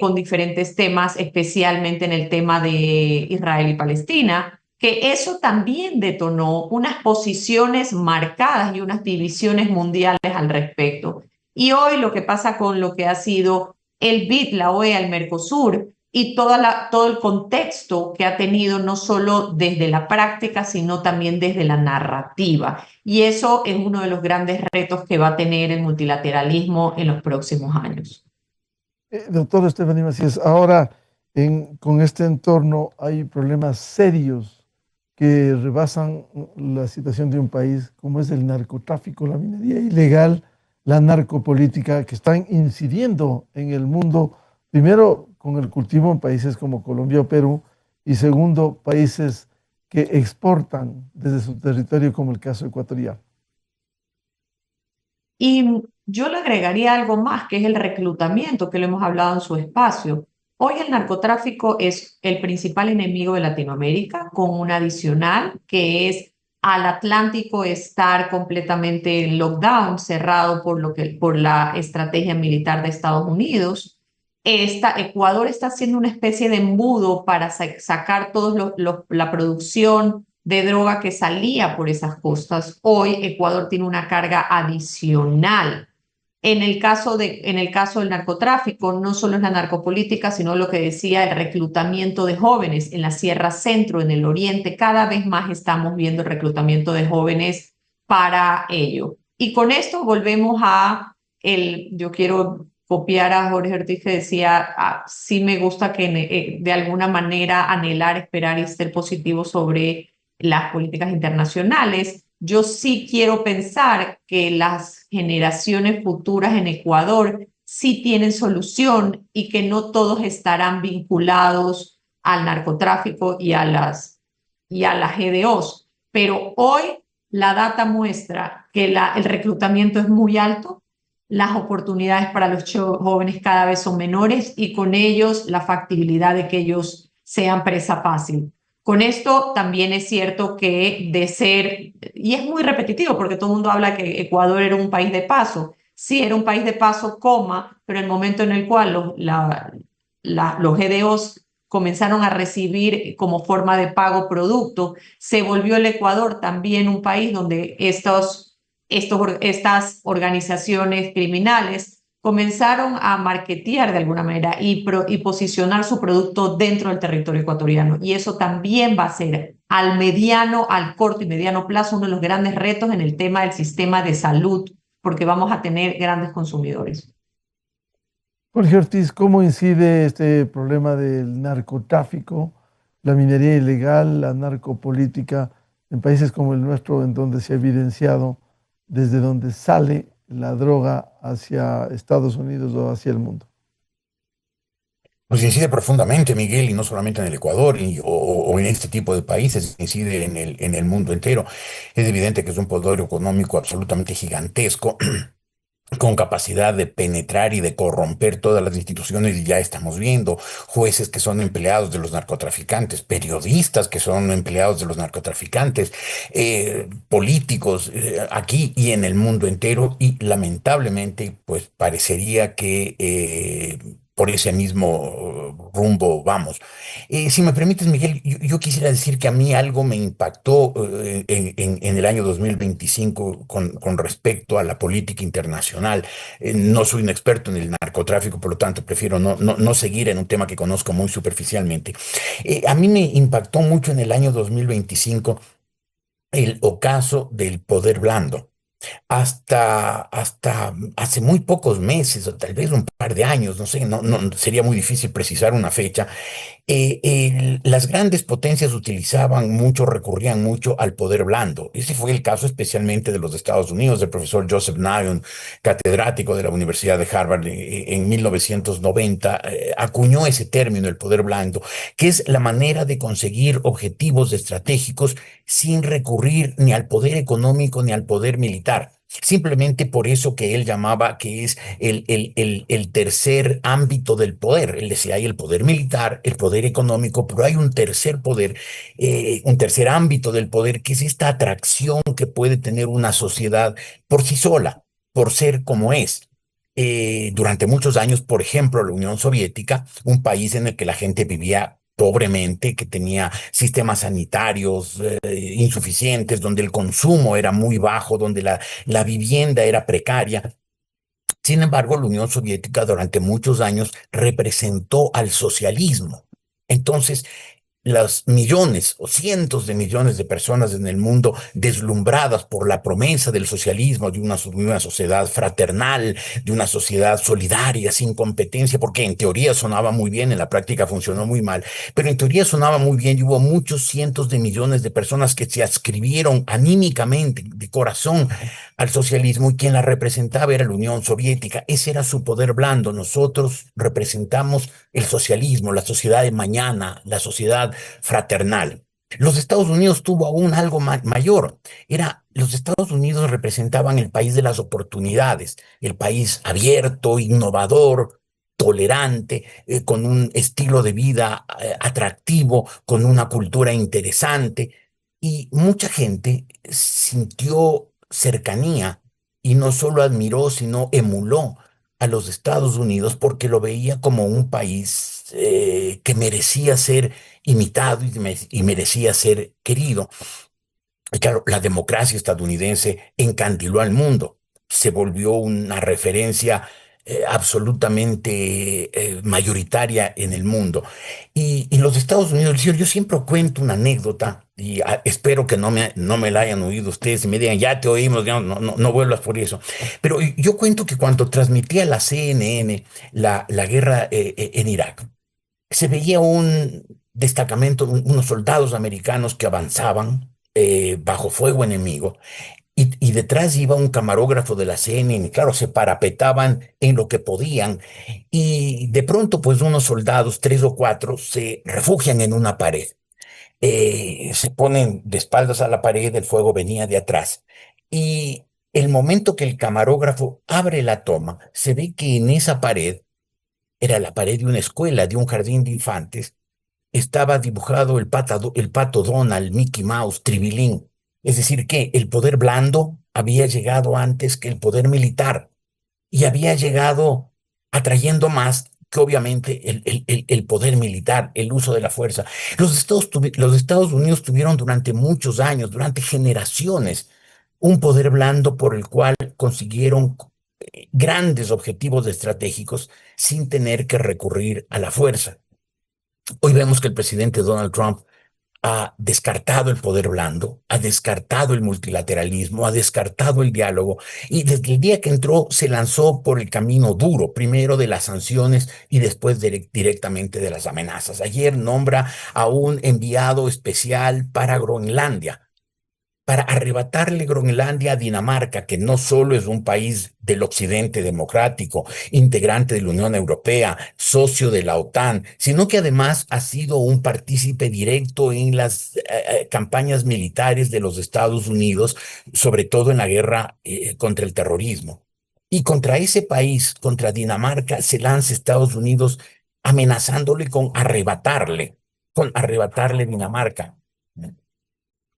con diferentes temas, especialmente en el tema de Israel y Palestina, que eso también detonó unas posiciones marcadas y unas divisiones mundiales al respecto. Y hoy lo que pasa con lo que ha sido el BID, la OEA, el Mercosur, y todo el contexto que ha tenido no solo desde la práctica, sino también desde la narrativa. Y eso es uno de los grandes retos que va a tener el multilateralismo en los próximos años. Doctor Stephanie Macías, ahora con este entorno hay problemas serios que rebasan la situación de un país, como es el narcotráfico, la minería ilegal, la narcopolítica, que están incidiendo en el mundo, primero con el cultivo en países como Colombia o Perú, y segundo, países que exportan desde su territorio, como el caso ecuatoriano. Y yo le agregaría algo más, que es el reclutamiento, que lo hemos hablado en su espacio. Hoy el narcotráfico es el principal enemigo de Latinoamérica, con un adicional que es al Atlántico estar completamente en lockdown, cerrado por la estrategia militar de Estados Unidos. Ecuador está haciendo una especie de embudo para sacar toda la producción de droga que salía por esas costas. Hoy Ecuador tiene una carga adicional. En el caso del narcotráfico, no solo es la narcopolítica, sino lo que decía, el reclutamiento de jóvenes en la Sierra Centro, en el Oriente. Cada vez más estamos viendo el reclutamiento de jóvenes para ello. Y con esto volvemos yo quiero copiar a Jorge Ortiz que decía, sí me gusta que de alguna manera anhelar, esperar y ser positivo sobre las políticas internacionales. Yo sí quiero pensar que las generaciones futuras en Ecuador sí tienen solución y que no todos estarán vinculados al narcotráfico y a las GDOs. Pero hoy la data muestra que el reclutamiento es muy alto, las oportunidades para los jóvenes cada vez son menores y con ellos la factibilidad de que ellos sean presa fácil. Con esto también es cierto que de ser, y es muy repetitivo porque todo el mundo habla que Ecuador era un país de paso. Sí, era un país de paso, pero el momento en el cual los GDOs comenzaron a recibir como forma de pago producto, se volvió el Ecuador también un país donde estas organizaciones criminales comenzaron a marketear de alguna manera y posicionar su producto dentro del territorio ecuatoriano. Y eso también va a ser al mediano, al corto y mediano plazo uno de los grandes retos en el tema del sistema de salud, porque vamos a tener grandes consumidores. Jorge Ortiz, ¿cómo incide este problema del narcotráfico, la minería ilegal, la narcopolítica en países como el nuestro, en donde se ha evidenciado desde donde sale la droga hacia Estados Unidos o hacia el mundo? Pues incide profundamente, Miguel, y no solamente en el Ecuador o en este tipo de países, incide en el mundo entero. Es evidente que es un poder económico absolutamente gigantesco, con capacidad de penetrar y de corromper todas las instituciones, y ya estamos viendo jueces que son empleados de los narcotraficantes, periodistas que son empleados de los narcotraficantes, políticos aquí y en el mundo entero, y lamentablemente pues parecería que por ese mismo rumbo vamos. Si me permites, Miguel, yo quisiera decir que a mí algo me impactó en el año 2025 con respecto a la política internacional. No soy un experto en el narcotráfico, por lo tanto prefiero no seguir en un tema que conozco muy superficialmente. A mí me impactó mucho en el año 2025 el ocaso del poder blando. Hasta hace muy pocos meses, o tal vez un par de años, no sé, sería muy difícil precisar una fecha. Las grandes potencias recurrían mucho al poder blando. Ese fue el caso especialmente de los Estados Unidos, del profesor Joseph Nye, catedrático de la Universidad de Harvard, en 1990, acuñó ese término, el poder blando, que es la manera de conseguir objetivos estratégicos sin recurrir ni al poder económico ni al poder militar. Simplemente por eso que él llamaba que es el tercer ámbito del poder. Él decía, hay el poder militar, el poder económico, pero hay un tercer poder, un tercer ámbito del poder, que es esta atracción que puede tener una sociedad por sí sola, por ser como es. Durante muchos años, por ejemplo, la Unión Soviética, un país en el que la gente vivía pobremente, que tenía sistemas sanitarios insuficientes, donde el consumo era muy bajo, donde la vivienda era precaria. Sin embargo, la Unión Soviética durante muchos años representó al socialismo. Entonces, los millones o cientos de millones de personas en el mundo deslumbradas por la promesa del socialismo, de una sociedad fraternal, de una sociedad solidaria, sin competencia, porque en teoría sonaba muy bien, en la práctica funcionó muy mal, pero en teoría sonaba muy bien y hubo muchos cientos de millones de personas que se adscribieron anímicamente, de corazón, al socialismo, y quien la representaba era la Unión Soviética. Ese era su poder blando. Nosotros representamos el socialismo, la sociedad de mañana, la sociedad fraternal. Los Estados Unidos tuvo aún algo mayor. Los Estados Unidos representaban el país de las oportunidades, el país abierto, innovador, tolerante, con un estilo de vida atractivo, con una cultura interesante. Y mucha gente sintió cercanía y no solo admiró, sino emuló a los Estados Unidos porque lo veía como un país que merecía ser imitado y merecía ser querido. Y claro, la democracia estadounidense encandiló al mundo, se volvió una referencia absolutamente mayoritaria en el mundo. Y los Estados Unidos, yo siempre cuento una anécdota y espero que no me la hayan oído ustedes y me digan, ya te oímos, ya no vuelvas por eso. Pero yo cuento que cuando transmitía la CNN la guerra en Irak, se veía un destacamento, unos soldados americanos que avanzaban bajo fuego enemigo y detrás iba un camarógrafo de la CNN, y claro, se parapetaban en lo que podían y de pronto pues unos soldados, tres o cuatro, se refugian en una pared. Se ponen de espaldas a la pared, el fuego venía de atrás y el momento que el camarógrafo abre la toma, se ve que en esa pared, era la pared de una escuela, de un jardín de infantes, estaba dibujado el pato Donald, Mickey Mouse, Tribilín. Es decir, que el poder blando había llegado antes que el poder militar y había llegado atrayendo más que obviamente el poder militar, el uso de la fuerza. Los Estados Unidos tuvieron durante muchos años, durante generaciones, un poder blando por el cual consiguieron grandes objetivos estratégicos sin tener que recurrir a la fuerza. Hoy vemos que el presidente Donald Trump ha descartado el poder blando, ha descartado el multilateralismo, ha descartado el diálogo y desde el día que entró se lanzó por el camino duro, primero de las sanciones y después directamente de las amenazas. Ayer nombra a un enviado especial para Groenlandia, para arrebatarle Groenlandia a Dinamarca, que no solo es un país del occidente democrático, integrante de la Unión Europea, socio de la OTAN, sino que además ha sido un partícipe directo en las campañas militares de los Estados Unidos, sobre todo en la guerra contra el terrorismo. Y contra ese país, contra Dinamarca, se lanza Estados Unidos amenazándole con arrebatarle Dinamarca.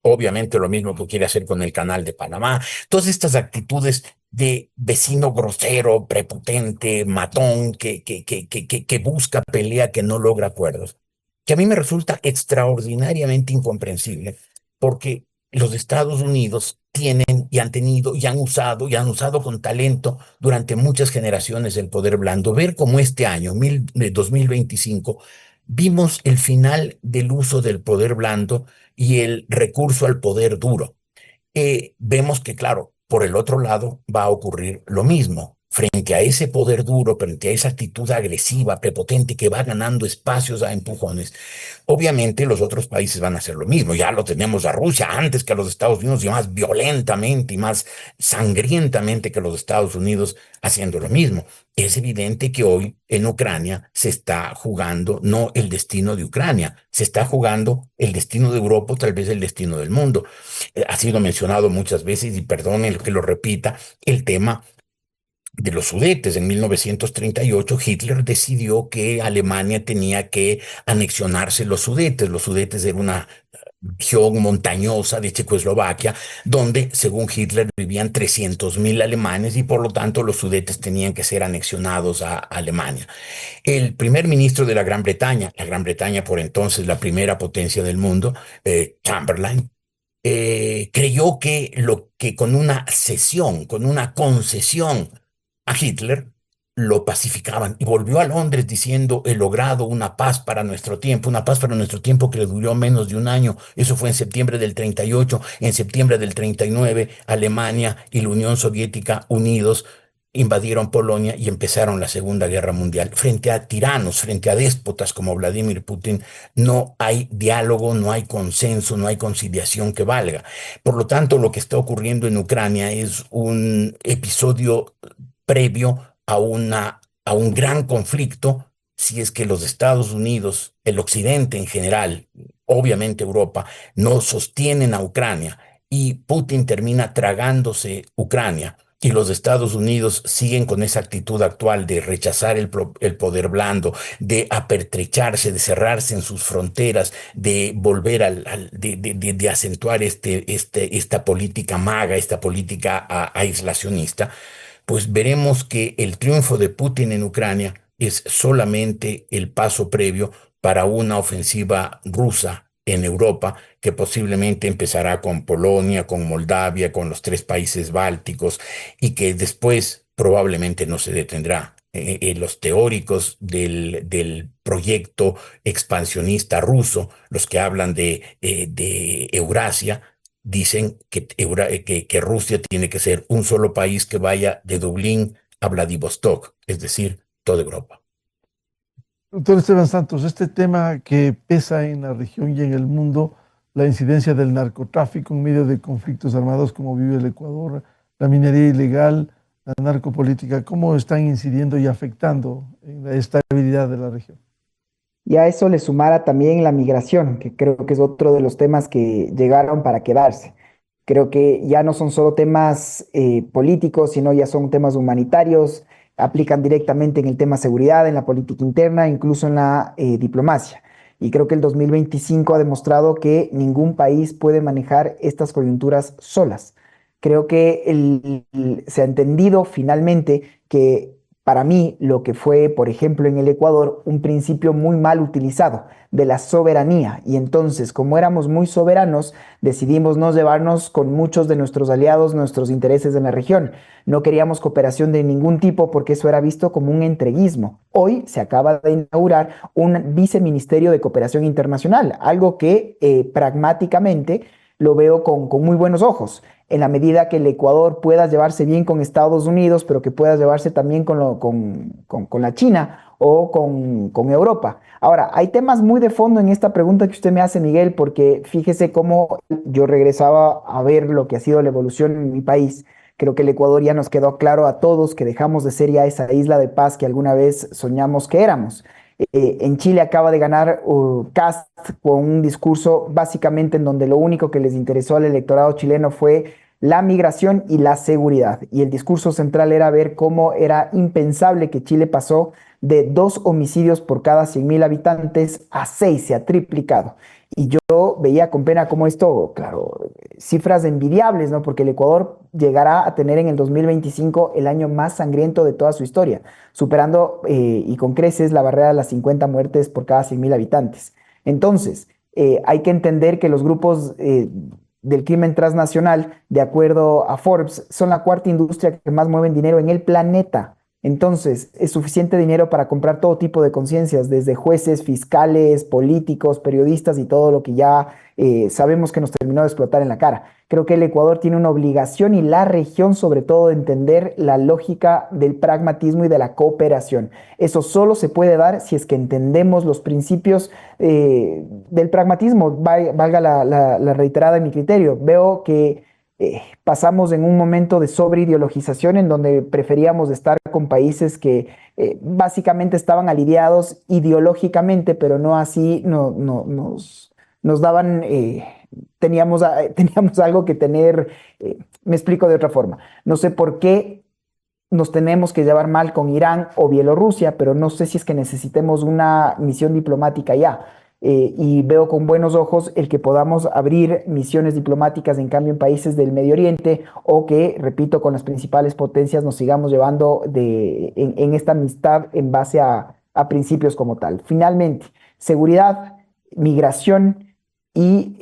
Obviamente lo mismo que quiere hacer con el Canal de Panamá. Todas estas actitudes de vecino grosero, prepotente, matón, que busca pelea, que no logra acuerdos, que a mí me resulta extraordinariamente incomprensible, porque los Estados Unidos tienen y han tenido y han usado con talento durante muchas generaciones el poder blando. Ver cómo este año, 2025, vimos el final del uso del poder blando y el recurso al poder duro. Vemos que, claro, por el otro lado va a ocurrir lo mismo. Frente a ese poder duro, frente a esa actitud agresiva, prepotente, que va ganando espacios a empujones, obviamente los otros países van a hacer lo mismo. Ya lo tenemos a Rusia antes que a los Estados Unidos y más violentamente y más sangrientamente que los Estados Unidos haciendo lo mismo. Es evidente que hoy en Ucrania se está jugando no el destino de Ucrania, se está jugando el destino de Europa, o tal vez el destino del mundo. Ha sido mencionado muchas veces, y perdonen que lo repita, el tema de los Sudetes. En 1938 Hitler decidió que Alemania tenía que anexionarse los Sudetes. Los Sudetes era una región montañosa de Checoslovaquia, donde, según Hitler, vivían 300.000 alemanes y por lo tanto los Sudetes tenían que ser anexionados a Alemania. El primer ministro de la Gran Bretaña por entonces la primera potencia del mundo, Chamberlain, creyó que con una cesión, con una concesión a Hitler, lo pacificaban y volvió a Londres diciendo: he logrado una paz para nuestro tiempo, una paz para nuestro tiempo que le duró menos de un año. Eso fue en septiembre del 38. En septiembre del 39, Alemania y la Unión Soviética unidos invadieron Polonia y empezaron la Segunda Guerra Mundial. Frente a tiranos, frente a déspotas como Vladimir Putin, no hay diálogo, no hay consenso, no hay conciliación que valga. Por lo tanto, lo que está ocurriendo en Ucrania es un episodio previo a un gran conflicto, si es que los Estados Unidos, el Occidente en general, obviamente Europa, no sostienen a Ucrania y Putin termina tragándose Ucrania. Y los Estados Unidos siguen con esa actitud actual de rechazar el poder blando, de apertrecharse, de cerrarse en sus fronteras, de volver de acentuar esta política maga, esta política aislacionista. pues veremos que el triunfo de Putin en Ucrania es solamente el paso previo para una ofensiva rusa en Europa, que posiblemente empezará con Polonia, con Moldavia, con los tres países bálticos, y que después probablemente no se detendrá. Los teóricos del proyecto expansionista ruso, los que hablan de Eurasia, dicen que Rusia tiene que ser un solo país que vaya de Dublín a Vladivostok, es decir, toda Europa. Doctor Esteban Santos, este tema que pesa en la región y en el mundo, la incidencia del narcotráfico en medio de conflictos armados como vive el Ecuador, la minería ilegal, la narcopolítica, ¿cómo están incidiendo y afectando en la estabilidad de la región? Y a eso le sumara también la migración, que creo que es otro de los temas que llegaron para quedarse. Creo que ya no son solo temas políticos, sino ya son temas humanitarios, aplican directamente en el tema seguridad, en la política interna, incluso en la diplomacia. Y creo que el 2025 ha demostrado que ningún país puede manejar estas coyunturas solas. Creo que se ha entendido finalmente que para mí lo que fue, por ejemplo, en el Ecuador, un principio muy mal utilizado de la soberanía. Y entonces, como éramos muy soberanos, decidimos no llevarnos con muchos de nuestros aliados nuestros intereses en la región. No queríamos cooperación de ningún tipo porque eso era visto como un entreguismo. Hoy se acaba de inaugurar un viceministerio de cooperación internacional, algo que pragmáticamente lo veo con muy buenos ojos. En la medida que el Ecuador pueda llevarse bien con Estados Unidos, pero que pueda llevarse también con la China o con Europa. Ahora, hay temas muy de fondo en esta pregunta que usted me hace, Miguel, porque fíjese cómo yo regresaba a ver lo que ha sido la evolución en mi país. Creo que el Ecuador ya nos quedó claro a todos que dejamos de ser ya esa isla de paz que alguna vez soñamos que éramos. En Chile acaba de ganar Kast con un discurso básicamente en donde lo único que les interesó al electorado chileno fue la migración y la seguridad. Y el discurso central era ver cómo era impensable que Chile pasó de 2 homicidios por cada 100.000 habitantes a 6, se ha triplicado. Y yo veía con pena cómo esto, claro, cifras envidiables, ¿no? Porque el Ecuador llegará a tener en el 2025 el año más sangriento de toda su historia, superando y con creces la barrera de las 50 muertes por cada 100.000 habitantes. Entonces, hay que entender que los grupos del crimen transnacional, de acuerdo a Forbes, son la cuarta industria que más mueven dinero en el planeta. Entonces, es suficiente dinero para comprar todo tipo de conciencias, desde jueces, fiscales, políticos, periodistas y todo lo que ya sabemos que nos terminó de explotar en la cara. Creo que el Ecuador tiene una obligación y la región sobre todo de entender la lógica del pragmatismo y de la cooperación. Eso solo se puede dar si es que entendemos los principios del pragmatismo, valga la reiterada en mi criterio. Veo que pasamos en un momento de sobreideologización en donde preferíamos estar con países que básicamente estaban alineados ideológicamente, pero no así nos daban, teníamos algo que tener, me explico de otra forma. No sé por qué nos tenemos que llevar mal con Irán o Bielorrusia, pero no sé si es que necesitemos una misión diplomática ya. Y veo con buenos ojos el que podamos abrir misiones diplomáticas en cambio en países del Medio Oriente o que, repito, con las principales potencias nos sigamos llevando en esta amistad en base a principios como tal. Finalmente, seguridad, migración y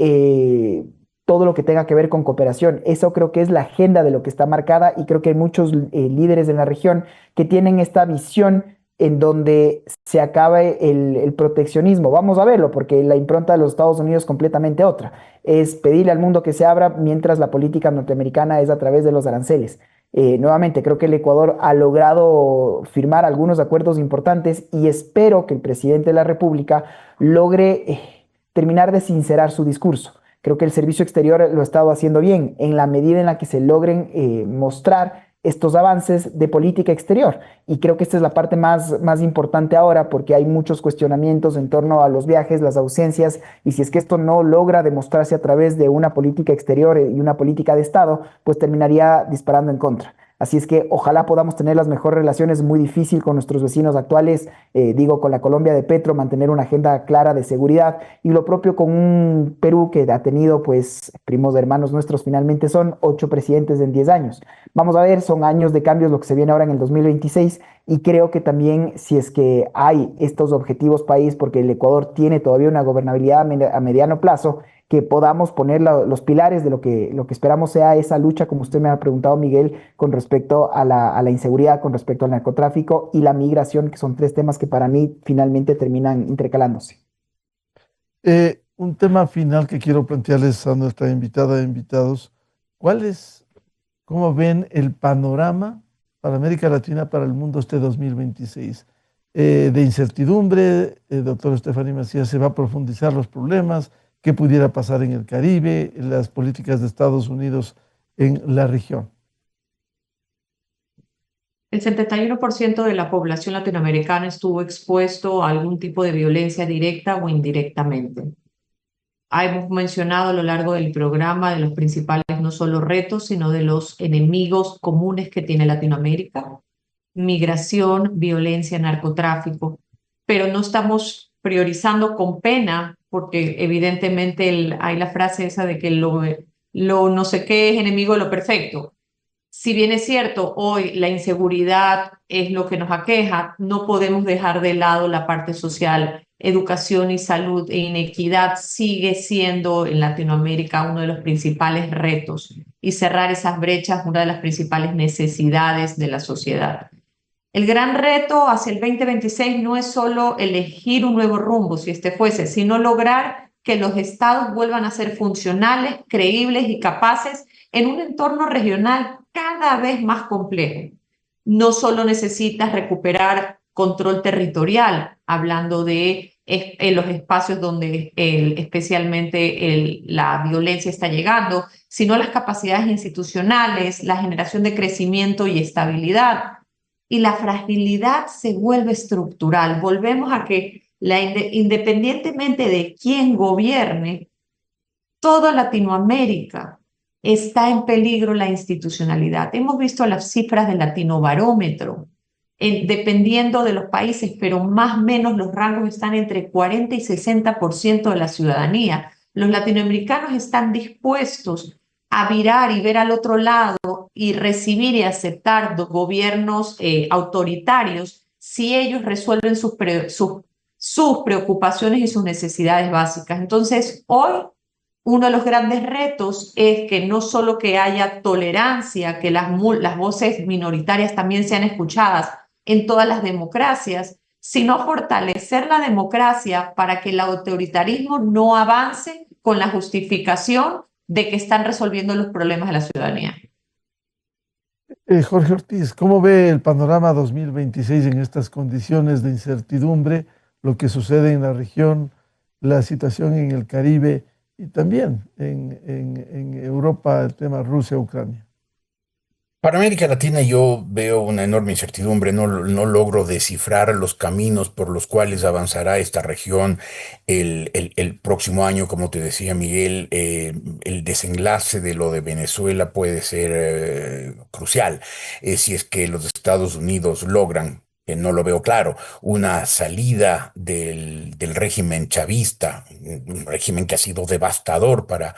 todo lo que tenga que ver con cooperación. Eso creo que es la agenda de lo que está marcada y creo que hay muchos líderes en la región que tienen esta visión en donde se acabe el proteccionismo. Vamos a verlo, porque la impronta de los Estados Unidos es completamente otra. Es pedirle al mundo que se abra, mientras la política norteamericana es a través de los aranceles. Nuevamente, creo que el Ecuador ha logrado firmar algunos acuerdos importantes y espero que el presidente de la República logre terminar de sincerar su discurso. Creo que el servicio exterior lo ha estado haciendo bien en la medida en la que se logren mostrar estos avances de política exterior. Y creo que esta es la parte más importante ahora, porque hay muchos cuestionamientos en torno a los viajes, las ausencias, y si es que esto no logra demostrarse a través de una política exterior y una política de Estado, pues terminaría disparando en contra. Así es que ojalá podamos tener las mejores relaciones. Muy difícil con nuestros vecinos actuales, digo, con la Colombia de Petro, mantener una agenda clara de seguridad y lo propio con un Perú que ha tenido, pues, primos hermanos nuestros, finalmente son 8 presidentes en 10 años. Vamos a ver, son años de cambios lo que se viene ahora en el 2026 y creo que también si es que hay estos objetivos país, porque el Ecuador tiene todavía una gobernabilidad a mediano plazo, que podamos poner los pilares de lo que esperamos sea esa lucha, como usted me ha preguntado, Miguel, con respecto a la inseguridad, con respecto al narcotráfico y la migración, que son tres temas que para mí finalmente terminan intercalándose. Un tema final que quiero plantearles a nuestra invitada e invitados, ¿cuál es, cómo ven el panorama para América Latina, para el mundo este 2026? De incertidumbre, doctor Stephanie Macías, ¿se va a profundizar los problemas? ¿Qué pudiera pasar en el Caribe, en las políticas de Estados Unidos en la región? El 71% de la población latinoamericana estuvo expuesto a algún tipo de violencia directa o indirectamente. Hemos mencionado a lo largo del programa de los principales no solo retos, sino de los enemigos comunes que tiene Latinoamérica: migración, violencia, narcotráfico, pero no estamos priorizando con pena, porque evidentemente hay la frase esa de que lo no sé qué es enemigo de lo perfecto. Si bien es cierto, hoy la inseguridad es lo que nos aqueja, no podemos dejar de lado la parte social. Educación y salud e inequidad sigue siendo en Latinoamérica uno de los principales retos, y cerrar esas brechas una de las principales necesidades de la sociedad. El gran reto hacia el 2026 no es solo elegir un nuevo rumbo, si este fuese, sino lograr que los estados vuelvan a ser funcionales, creíbles y capaces en un entorno regional cada vez más complejo. No solo necesitas recuperar control territorial, hablando de en los espacios donde especialmente la violencia está llegando, sino las capacidades institucionales, la generación de crecimiento y estabilidad. Y la fragilidad se vuelve estructural. Volvemos a que independientemente de quién gobierne, toda Latinoamérica está en peligro la institucionalidad. Hemos visto las cifras del Latinobarómetro, dependiendo de los países, pero más o menos los rangos están entre 40 y 60% de la ciudadanía. Los latinoamericanos están dispuestos a virar y ver al otro lado y recibir y aceptar gobiernos autoritarios si ellos resuelven sus preocupaciones y sus necesidades básicas. Entonces, hoy uno de los grandes retos es que no solo que haya tolerancia, que las voces minoritarias también sean escuchadas en todas las democracias, sino fortalecer la democracia para que el autoritarismo no avance con la justificación de que están resolviendo los problemas de la ciudadanía. Jorge Ortiz, ¿cómo ve el panorama 2026 en estas condiciones de incertidumbre, lo que sucede en la región, la situación en el Caribe y también en Europa, el tema Rusia-Ucrania? Para América Latina yo veo una enorme incertidumbre, no logro descifrar los caminos por los cuales avanzará esta región el próximo año. Como te decía Miguel, el desenlace de lo de Venezuela puede ser crucial. Si es que los Estados Unidos logran, que no lo veo claro, una salida del régimen chavista, un régimen que ha sido devastador para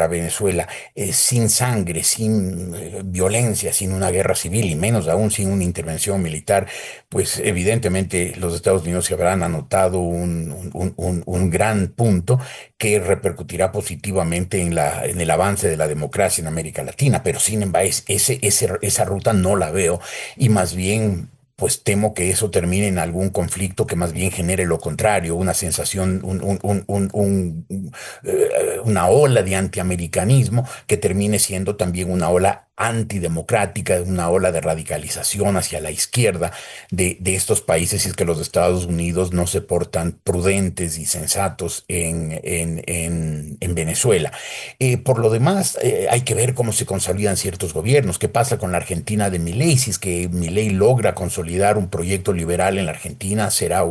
Venezuela, sin sangre, sin violencia, sin una guerra civil y menos aún sin una intervención militar, pues evidentemente los Estados Unidos se habrán anotado un gran punto que repercutirá positivamente en el avance de la democracia en América Latina, pero sin embargo esa ruta no la veo y más bien pues temo que eso termine en algún conflicto que más bien genere lo contrario, una sensación, una ola de antiamericanismo que termine siendo también una ola antidemocrática, una ola de radicalización hacia la izquierda de estos países, si es que los Estados Unidos no se portan prudentes y sensatos en Venezuela. Por lo demás, hay que ver cómo se consolidan ciertos gobiernos. ¿Qué pasa con la Argentina de Milei? Si es que Milei logra consolidar un proyecto liberal en la Argentina, será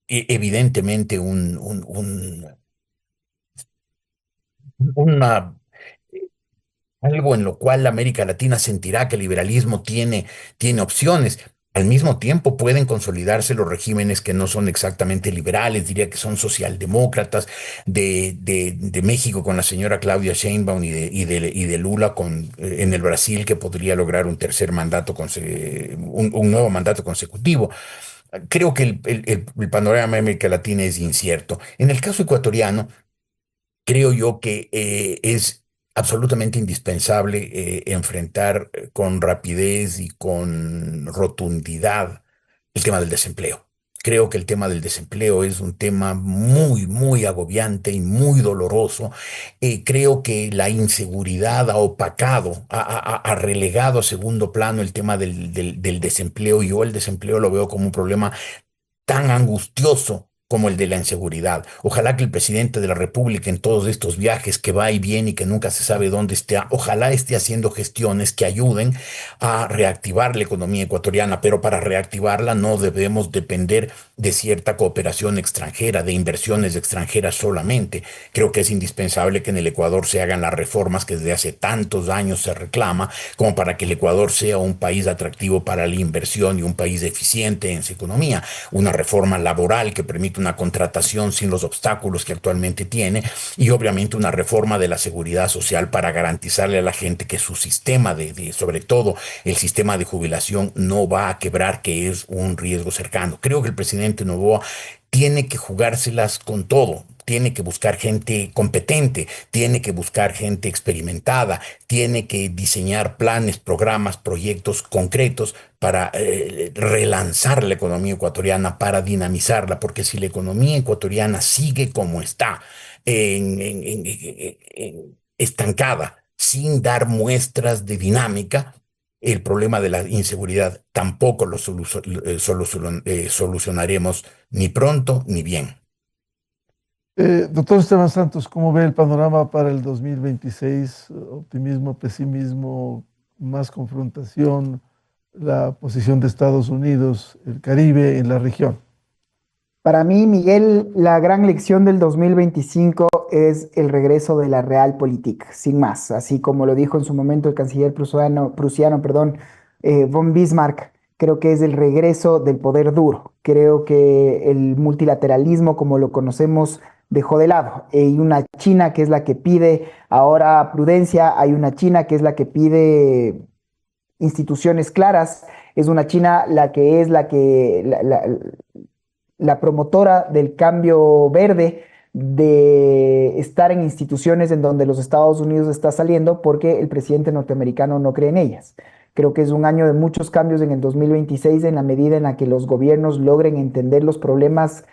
evidentemente una algo en lo cual América Latina sentirá que el liberalismo tiene opciones. Al mismo tiempo pueden consolidarse los regímenes que no son exactamente liberales, diría que son socialdemócratas, de México con la señora Claudia Sheinbaum y de Lula en el Brasil, que podría lograr un tercer mandato, un nuevo mandato consecutivo. Creo que el panorama de América Latina es incierto. En el caso ecuatoriano, creo yo que es absolutamente indispensable enfrentar con rapidez y con rotundidad el tema del desempleo. Creo que el tema del desempleo es un tema muy, muy agobiante y muy doloroso. Creo que la inseguridad ha opacado, ha relegado a segundo plano el tema del desempleo. Yo el desempleo lo veo como un problema tan angustioso como el de la inseguridad. Ojalá que el presidente de la República en todos estos viajes que va y viene y que nunca se sabe dónde esté, ojalá esté haciendo gestiones que ayuden a reactivar la economía ecuatoriana, pero para reactivarla no debemos depender de cierta cooperación extranjera, de inversiones extranjeras solamente. Creo que es indispensable que en el Ecuador se hagan las reformas que desde hace tantos años se reclama, como para que el Ecuador sea un país atractivo para la inversión y un país eficiente en su economía. Una reforma laboral que permita una contratación sin los obstáculos que actualmente tiene, y obviamente una reforma de la seguridad social para garantizarle a la gente que su sistema sobre todo el sistema de jubilación, no va a quebrar, que es un riesgo cercano. Creo que el presidente Noboa tiene que jugárselas con todo. Tiene que buscar gente competente, tiene que buscar gente experimentada, tiene que diseñar planes, programas, proyectos concretos para relanzar la economía ecuatoriana, para dinamizarla, porque si la economía ecuatoriana sigue como está, estancada, sin dar muestras de dinámica, el problema de la inseguridad tampoco lo solucionaremos ni pronto ni bien. Doctor Esteban Santos, ¿cómo ve el panorama para el 2026? ¿Optimismo, pesimismo, más confrontación, la posición de Estados Unidos, el Caribe en la región? Para mí, Miguel, la gran lección del 2025 es el regreso de la Realpolitik, sin más. Así como lo dijo en su momento el canciller prusiano, von Bismarck, creo que es el regreso del poder duro. Creo que el multilateralismo, como lo conocemos, dejó de lado. Hay una China que es la que pide ahora prudencia, hay una China que es la que pide instituciones claras, es una China la promotora del cambio verde, de estar en instituciones en donde los Estados Unidos está saliendo porque el presidente norteamericano no cree en ellas. Creo que es un año de muchos cambios en el 2026 en la medida en la que los gobiernos logren entender los problemas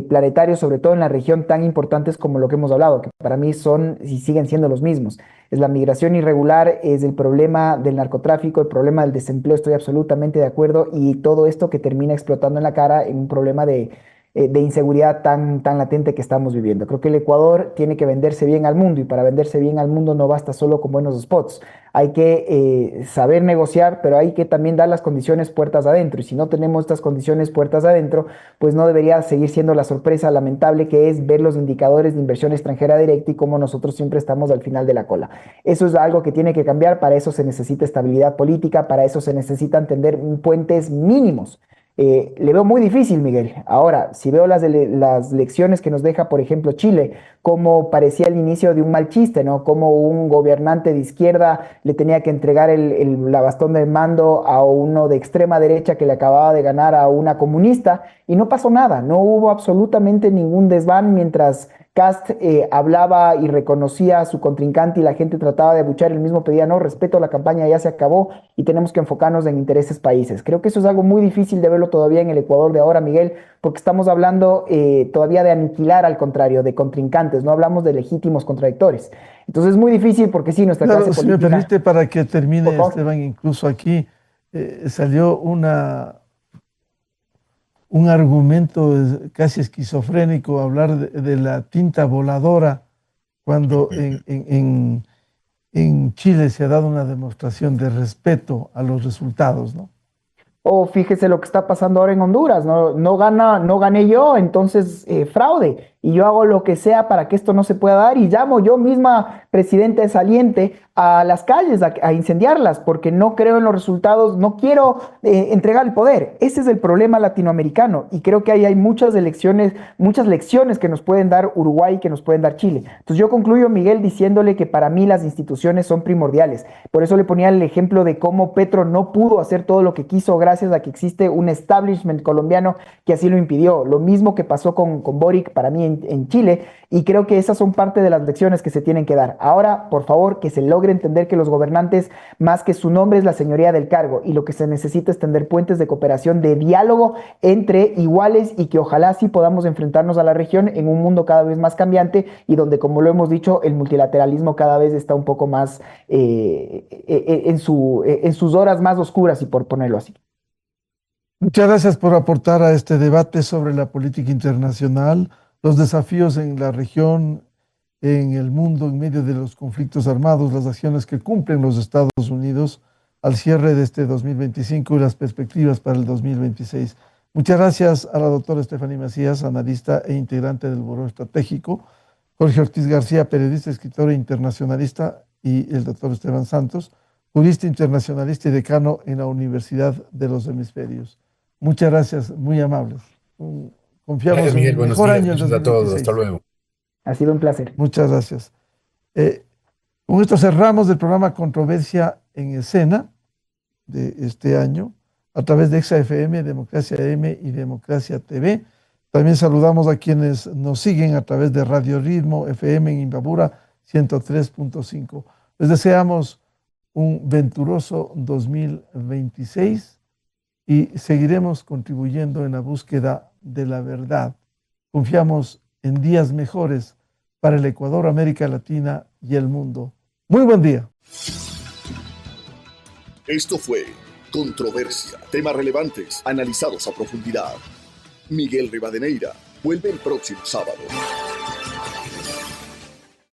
planetarios, sobre todo en la región, tan importantes como lo que hemos hablado, que para mí son y siguen siendo los mismos. Es la migración irregular, es el problema del narcotráfico, el problema del desempleo, estoy absolutamente de acuerdo, y todo esto que termina explotando en la cara en un problema de inseguridad tan latente que estamos viviendo. Creo que el Ecuador tiene que venderse bien al mundo, y para venderse bien al mundo no basta solo con buenos spots. Hay que saber negociar, pero hay que también dar las condiciones puertas adentro. Y si no tenemos estas condiciones puertas adentro, pues no debería seguir siendo la sorpresa lamentable que es ver los indicadores de inversión extranjera directa y cómo nosotros siempre estamos al final de la cola. Eso es algo que tiene que cambiar. Para eso se necesita estabilidad política, para eso se necesitan tender puentes mínimos. Le veo muy difícil, Miguel. Ahora, si veo las lecciones que nos deja, por ejemplo, Chile, como parecía el inicio de un mal chiste, ¿no? Como un gobernante de izquierda le tenía que entregar la bastón del mando a uno de extrema derecha que le acababa de ganar a una comunista, y no pasó nada, no hubo absolutamente ningún desván mientras Kast hablaba y reconocía a su contrincante y la gente trataba de abuchar, el mismo pedía: no, respeto, la campaña ya se acabó y tenemos que enfocarnos en intereses países. Creo que eso es algo muy difícil de verlo todavía en el Ecuador de ahora, Miguel, porque estamos hablando todavía de aniquilar, al contrario, de contrincantes, no hablamos de legítimos contradictores. Entonces es muy difícil porque sí, nuestra clase política... Si me permite, para que termine, Esteban, incluso aquí salió un argumento casi esquizofrénico, hablar de la tinta voladora, cuando en Chile se ha dado una demostración de respeto a los resultados, ¿no? O fíjese lo que está pasando ahora en Honduras, no gané yo, entonces fraude. y yo hago lo que sea para que esto no se pueda dar y llamo yo misma, presidenta saliente, a las calles a incendiarlas porque no creo en los resultados, no quiero entregar el poder. Ese es el problema latinoamericano y creo que ahí hay muchas lecciones que nos pueden dar Uruguay, que nos pueden dar Chile. Entonces yo concluyo, Miguel, diciéndole que para mí las instituciones son primordiales. Por eso le ponía el ejemplo de cómo Petro no pudo hacer todo lo que quiso gracias a que existe un establishment colombiano que así lo impidió. Lo mismo que pasó con Boric para mí en Chile, y creo que esas son parte de las lecciones que se tienen que dar. Ahora, por favor, que se logre entender que los gobernantes, más que su nombre, es la señoría del cargo, y lo que se necesita es tender puentes de cooperación, de diálogo entre iguales, y que ojalá sí podamos enfrentarnos a la región en un mundo cada vez más cambiante y donde, como lo hemos dicho, el multilateralismo cada vez está un poco más en sus horas más oscuras, y por ponerlo así. Muchas gracias por aportar a este debate sobre la política internacional, los desafíos en la región, en el mundo, en medio de los conflictos armados, las acciones que cumplen los Estados Unidos al cierre de este 2025 y las perspectivas para el 2026. Muchas gracias a la doctora Stephanie Macías, analista e integrante del Buró Estratégico, Jorge Ortiz García, periodista, escritor e internacionalista, y el doctor Esteban Santos, jurista internacionalista y decano en la Universidad de los Hemisferios. Muchas gracias, muy amables. Confiamos Gracias, Miguel. en el Buenos mejor días. año del Gracias a todos. 2026. Hasta luego. Ha sido un placer. Muchas gracias. Con esto cerramos el programa Controversia en Escena de este año a través de EXA-FM, Democracia M y Democracia TV. También saludamos a quienes nos siguen a través de Radio Ritmo FM en Imbabura 103.5. Les deseamos un venturoso 2026 y seguiremos contribuyendo en la búsqueda de la verdad. Confiamos en días mejores para el Ecuador, América Latina y el mundo. Muy buen día. Esto fue Controversia, temas relevantes analizados a profundidad. Miguel Rivadeneira vuelve el próximo sábado.